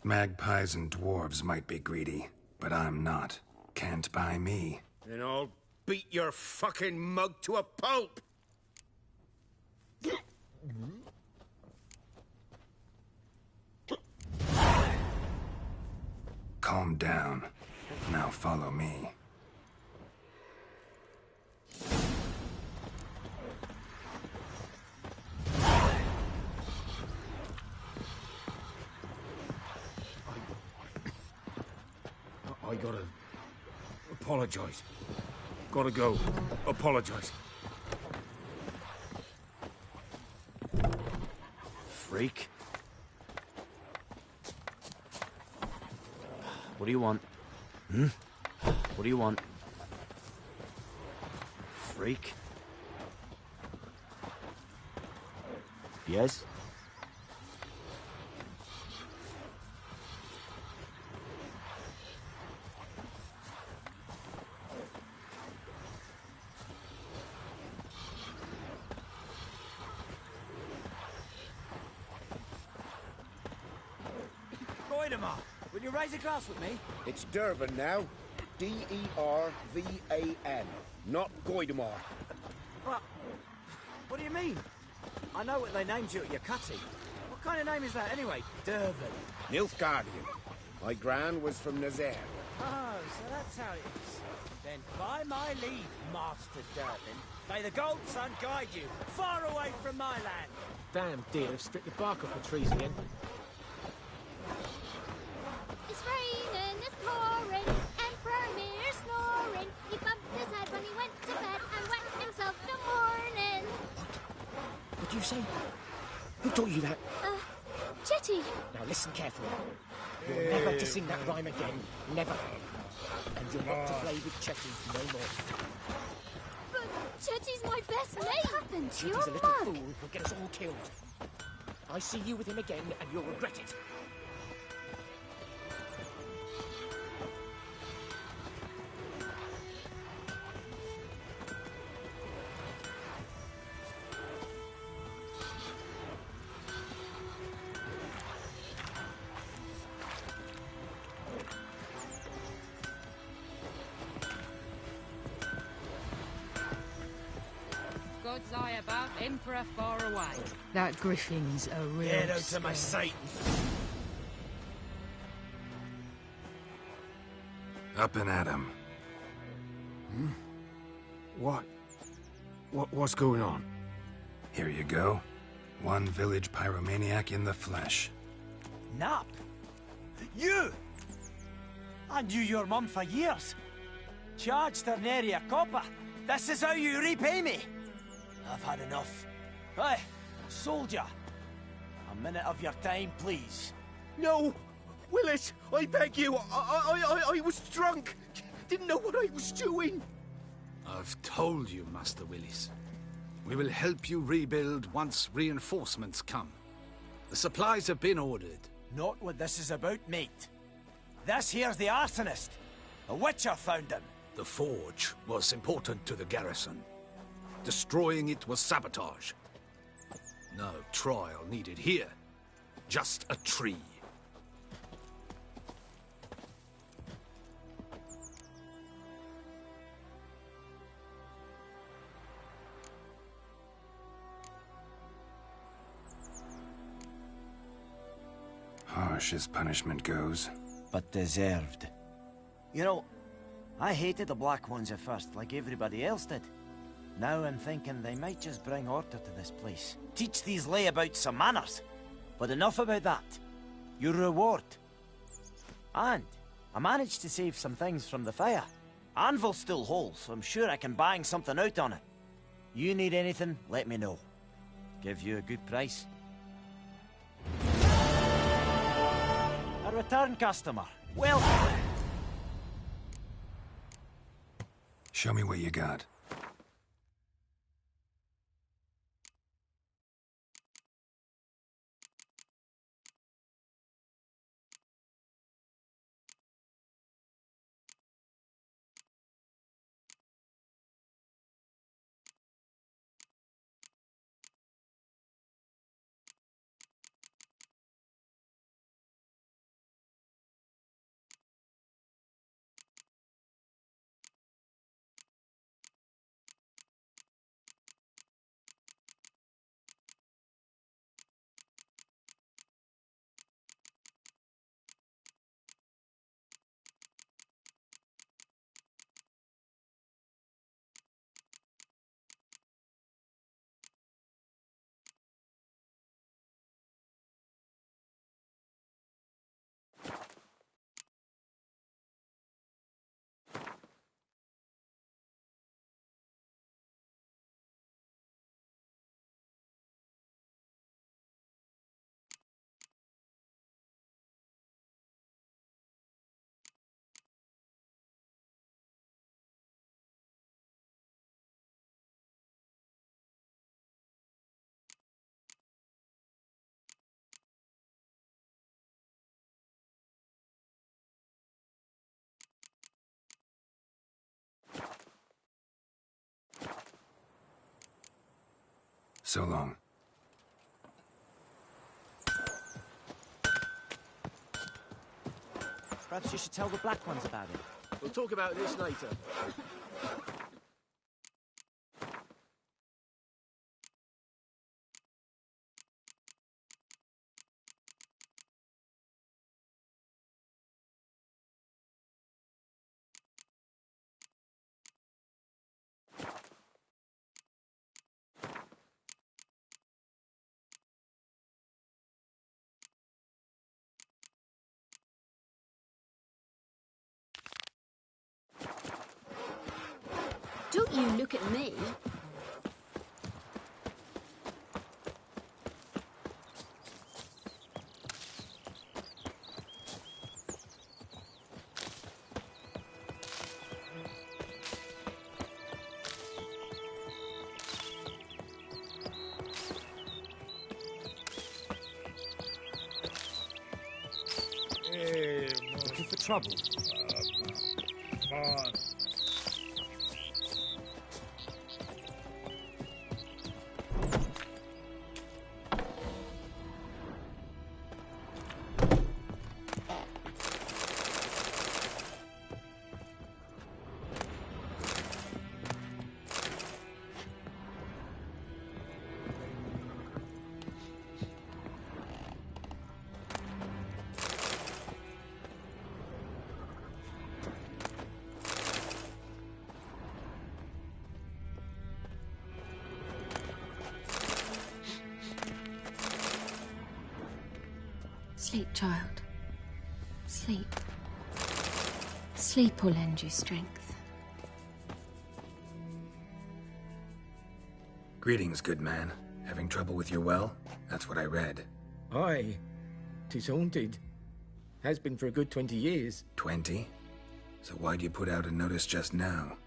Magpies and dwarves might be greedy, but I'm not. Can't buy me. Then I'll beat your fucking mug to a pulp! Calm down. Now follow me. I gotta apologize. Gotta go. Apologize. Freak. What do you want? What do you want? Freak. Yes? Will you raise a glass with me? It's Dervan now. D-E-R-V-A-N. Not Goidemar. What do you mean? I know what they named you at your cutty. What kind of name is that anyway? Dervan. Nilfgaardian. My gran was from Nazaire. Oh, so that's how it is. Then by my leave, Master Dervan, may the Gold Sun guide you far away from my land. Damn deer have stripped the bark off the trees again. It's raining, it's pouring, Emperor Mirror snoring. He bumped his head when he went to bed and wet himself till morning. What do you say? Who taught you that? Chetty. Now listen carefully. You're never to sing that rhyme again. Never. And you're not to play with Chetty no more. But Chetty's my best mate. What happened to your Chetty's a little mug? fool who'll get us all killed. I see you with him again and you'll regret it. God's eye above, Emperor far away. That griffin's a real Get out of scare. my sight. Up and at 'em. What's going on? Here you go. One village pyromaniac in the flesh. Nap? You? I knew your mum for years. Charged her nary a copper. This is how you repay me. I've had enough. Hey, soldier. A minute of your time, please. No! Willis, I beg you, I was drunk. Didn't know what I was doing. I've told you, Master Willis. We will help you rebuild once reinforcements come. The supplies have been ordered. Not what this is about, mate. This here's the arsonist. A witcher found him. The forge was important to the garrison. Destroying it was sabotage. No trial needed here. Just a tree. Harsh as punishment goes. But deserved. You know, I hated the Black Ones at first, like everybody else did. Now I'm thinking they might just bring order to this place. Teach these layabouts some manners. But enough about that. Your reward. And I managed to save some things from the fire. Anvil's still whole, so I'm sure I can bang something out on it. You need anything, let me know. Give you a good price. A return customer. Well... Show me what you got. So long. Perhaps you should tell the Black Ones about it. We'll talk about this later. Don't you look at me. Looking for trouble? Come on. Sleep, child. Sleep. Sleep will lend you strength. Greetings, good man. Having trouble with your well? That's what I read. Aye. 'Tis haunted. Has been for a good 20 years. 20? So why'd you put out a notice just now?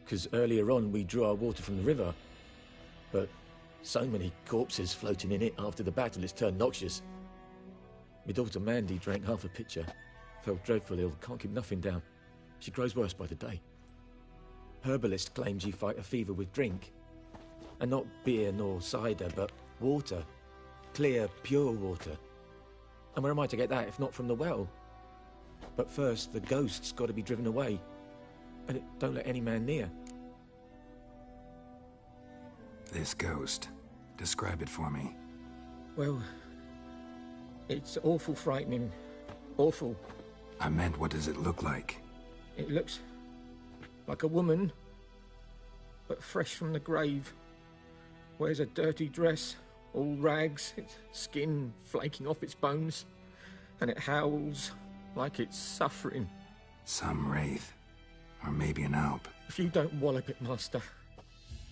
'Cause earlier on we drew our water from the river. But so many corpses floating in it after the battle it's turned noxious. My daughter Mandy drank half a pitcher. Felt dreadful ill, can't keep nothing down. She grows worse by the day. herbalist claims you fight a fever with drink. And not beer nor cider, but water. Clear, pure water. And where am I to get that if not from the well? But first, the ghost's got to be driven away. And it don't let any man near. This ghost. Describe it for me. Well, it's awful frightening. Awful. I meant, what does it look like? It looks like a woman, but fresh from the grave. Wears a dirty dress, all rags, its skin flaking off its bones, and it howls like it's suffering. Some wraith. Or maybe an alp. If you don't wallop it, Master,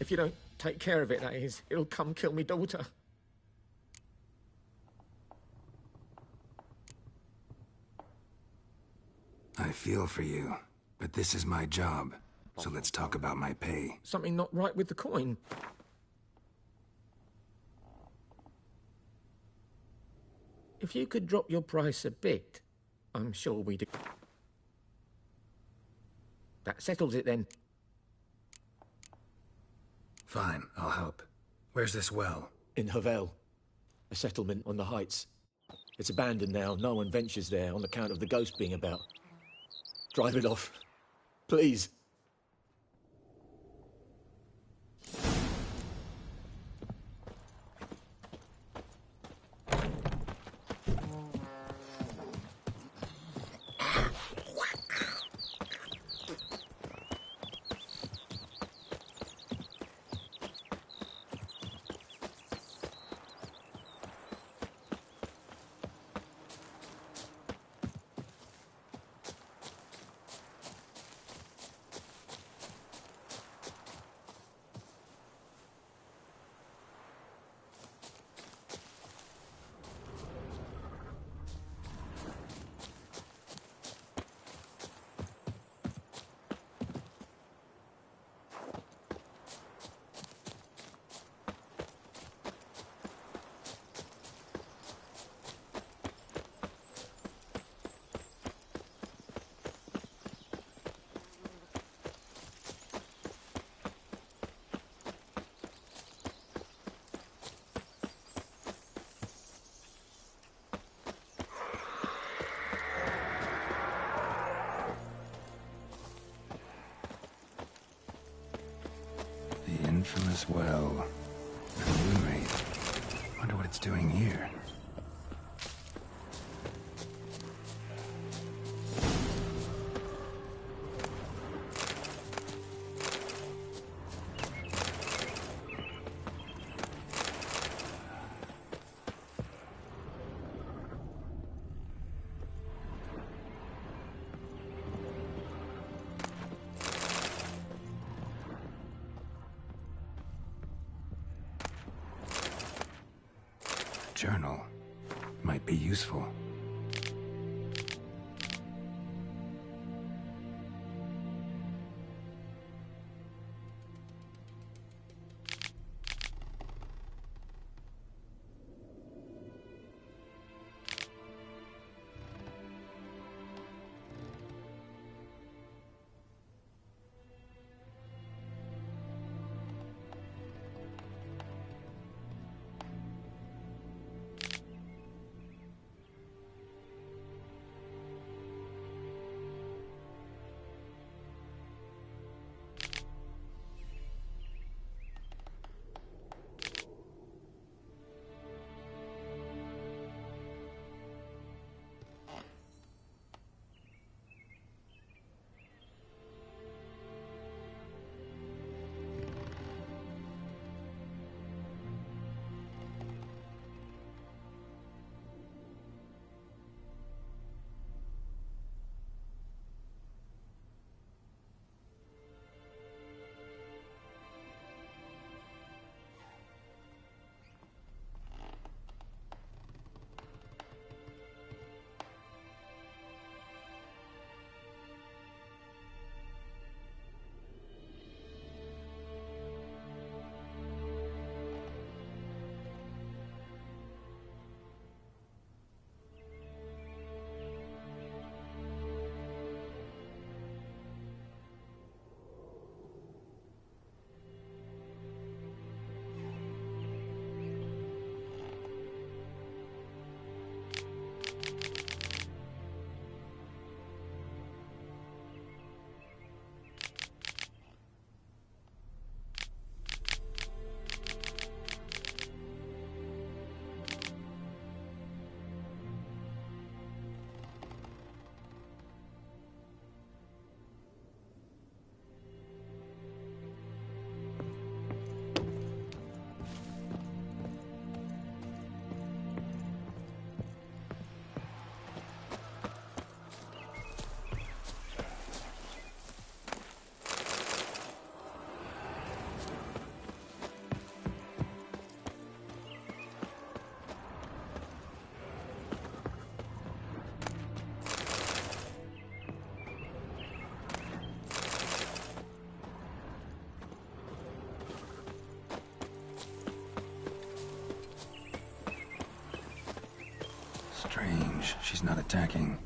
if you don't take care of it, that is, it'll come kill me daughter. I feel for you, but this is my job, so let's talk about my pay. Something not right with the coin. If you could drop your price a bit, I'm sure we'd... That settles it then. Fine, I'll help. Where's this well? In Havel, a settlement on the heights. It's abandoned now. No one ventures there on account of the ghost being about. Drive it off, please. The infamous well. A moon wraith. Wonder what it's doing here. Journal. Might be useful. She's not attacking.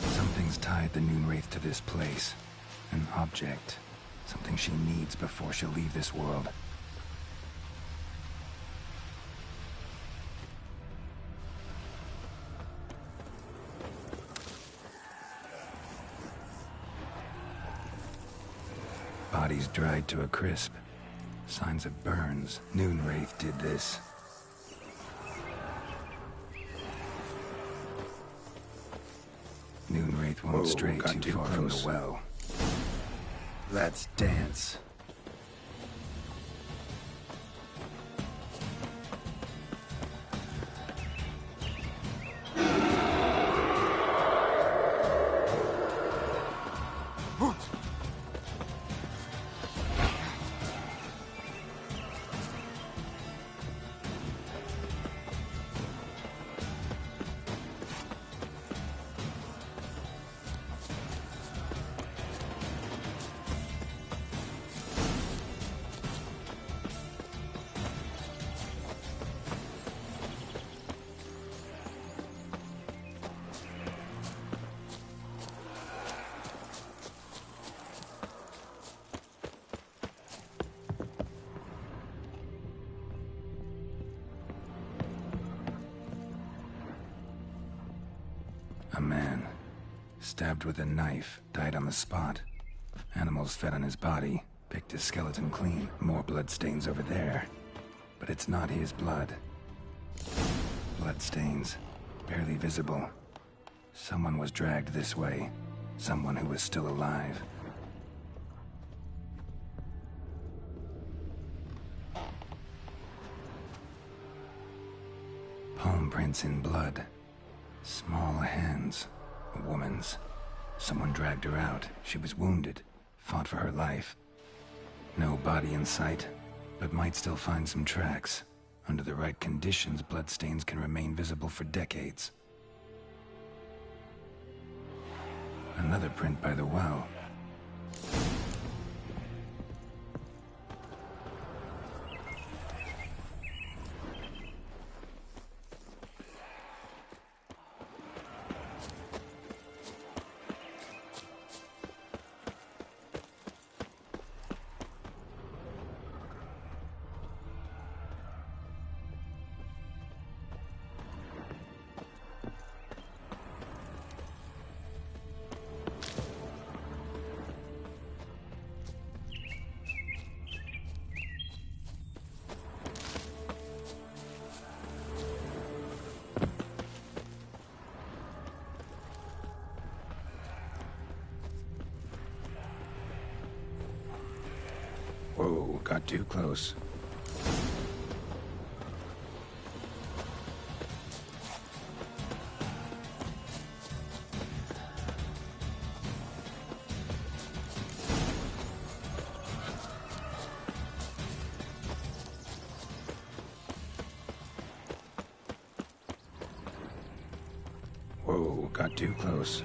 Something's tied the Noonwraith to this place. An object. Something she needs before she'll leave this world. Bodies dried to a crisp. Signs of burns. Noonwraith did this. Noonwraith won't stray too far from the well. Let's dance. A man, stabbed with a knife, died on the spot. Animals fed on his body, picked his skeleton clean. More bloodstains over there. But it's not his blood. Bloodstains, barely visible. Someone was dragged this way. Someone who was still alive. Palm prints in blood. Small hands. A woman's. Someone dragged her out. She was wounded. Fought for her life. No body in sight, but might still find some tracks. Under the right conditions, bloodstains can remain visible for decades. Another print by the well. Whoa, got too close. Whoa, got too close.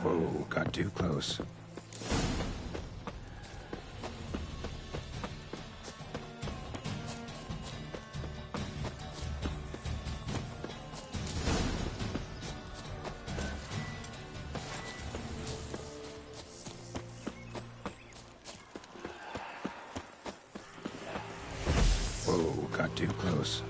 Whoa, got too close. Whoa, got too close.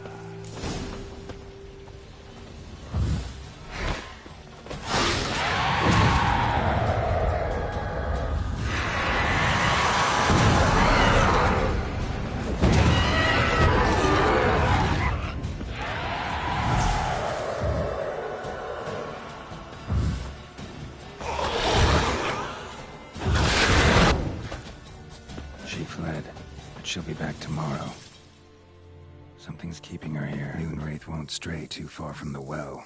She fled, but she'll be back tomorrow. Something's keeping her here. Moonwraith won't stray too far from the well.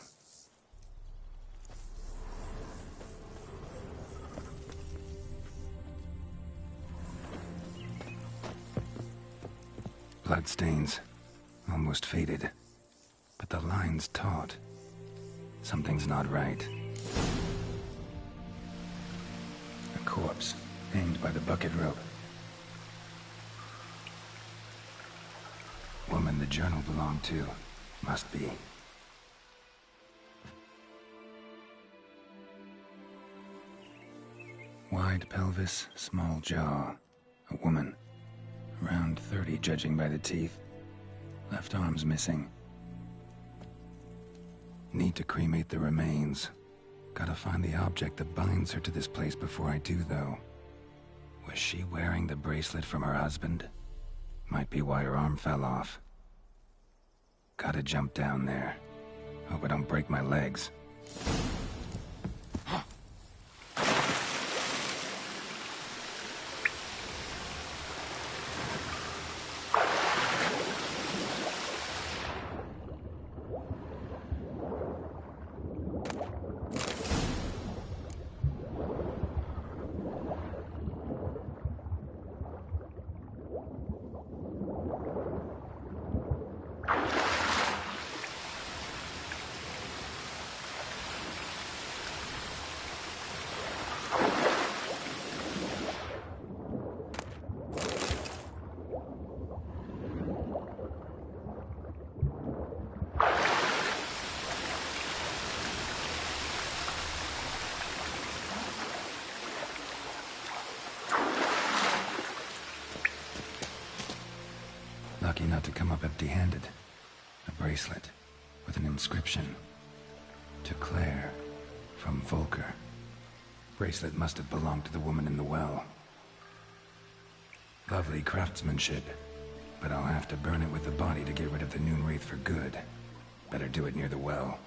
Bloodstains. Almost faded. But the line's taut. Something's not right. A corpse, hanged by the bucket rope. Woman the journal belonged to. Must be. Wide pelvis, small jaw. A woman. Around 30, judging by the teeth. Left arm's missing. Need to cremate the remains. Gotta find the object that binds her to this place before I do, though. Was she wearing the bracelet from her husband? Might be why her arm fell off. Gotta jump down there. Hope I don't break my legs. Lucky not to come up empty-handed. A bracelet with an inscription. To Claire, from Volker. Bracelet must have belonged to the woman in the well. Lovely craftsmanship, but I'll have to burn it with the body to get rid of the Noonwraith for good. Better do it near the well.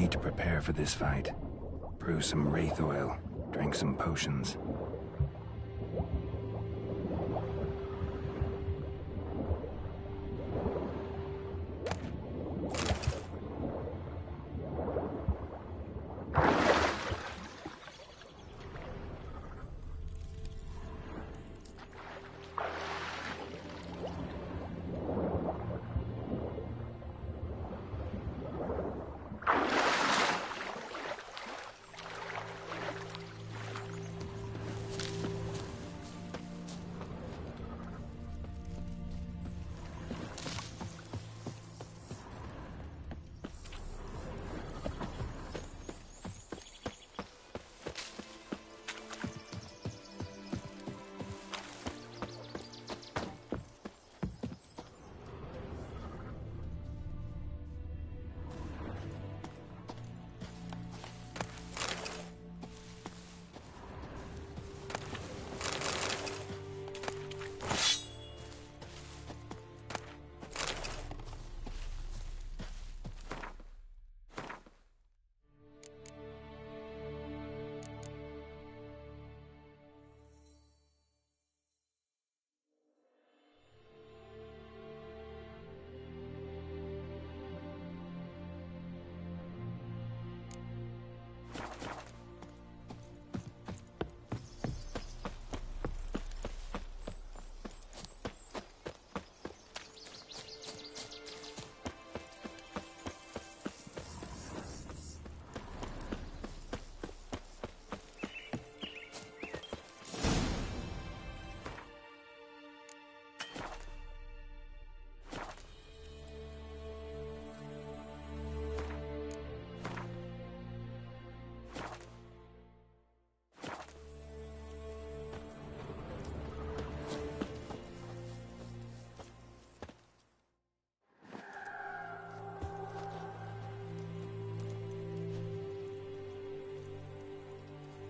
need to prepare for this fight. Brew some wraith oil, drink some potions.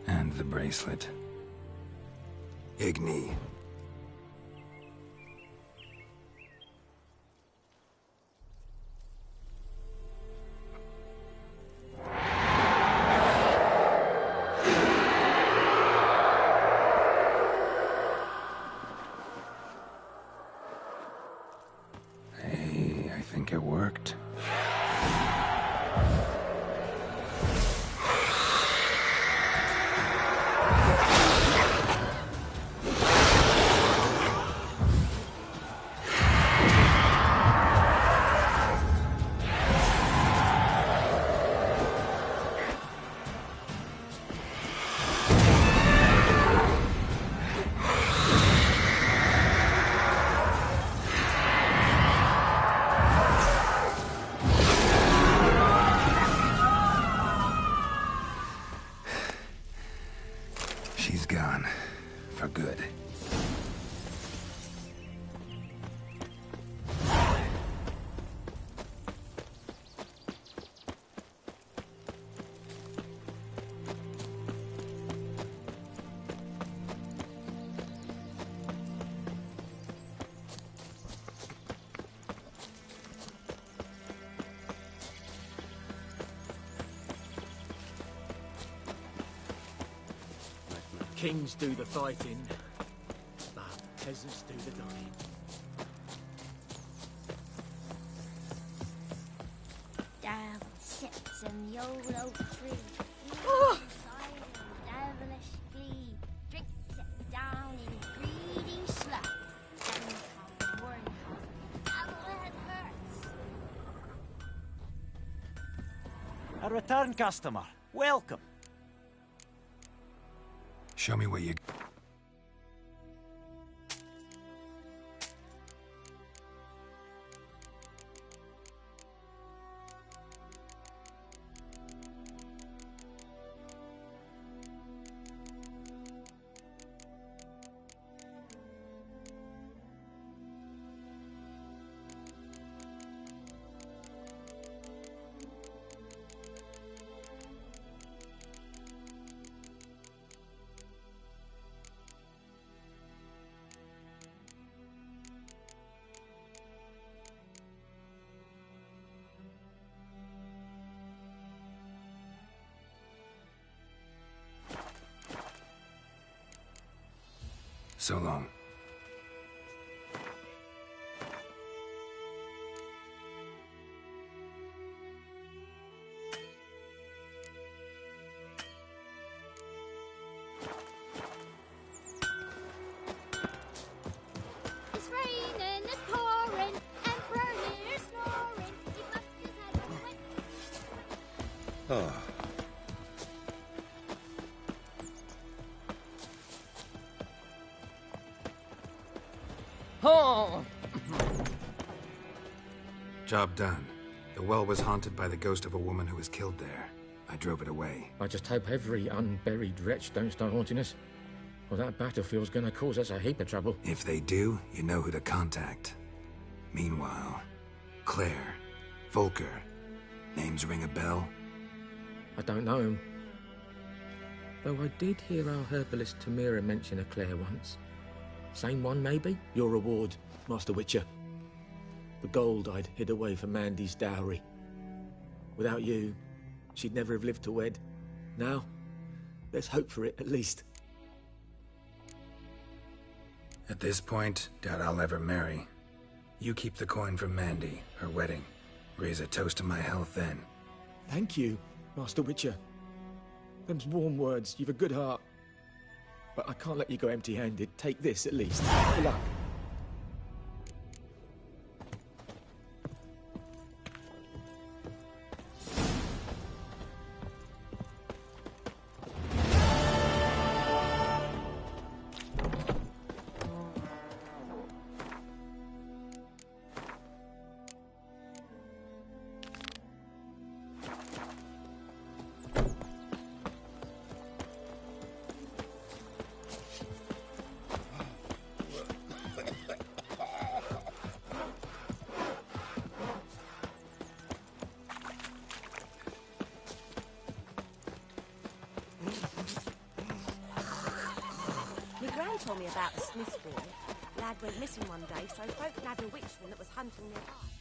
And the bracelet. Igni. Hey, I think it worked. She's gone. For good. Kings do the fighting, but peasants do the dying. Down sits in the old oak tree. Oh! Devilish glee. Drinks it down in greedy sloth. Then comes morning house. Oh, it hurts. A return customer. Welcome. Show me what you... So long. It's raining, it's pouring, Emperor here snoring. He bumped his head and went. Oh. Oh! Job done. The well was haunted by the ghost of a woman who was killed there. I drove it away. I just hope every unburied wretch don't start haunting us. Well, that battlefield's gonna cause us a heap of trouble. If they do, you know who to contact. Meanwhile, Claire, Volker, names ring a bell? I don't know him. Though I did hear our herbalist Tamira mention a Claire once. Same one, maybe? Your reward, Master Witcher. The gold I'd hid away for Mandy's dowry. Without you, she'd never have lived to wed. Now, there's hope for it, at least. At this point, doubt I'll ever marry. You keep the coin from Mandy, her wedding. Raise a toast to my health then. Thank you, Master Witcher. Them's warm words. You've a good heart. But I can't let you go empty-handed. Take this, at least. Good luck. Told me about the Smith's boy. Lad went missing one day, so folk nabbed a witchman that was hunting nearby.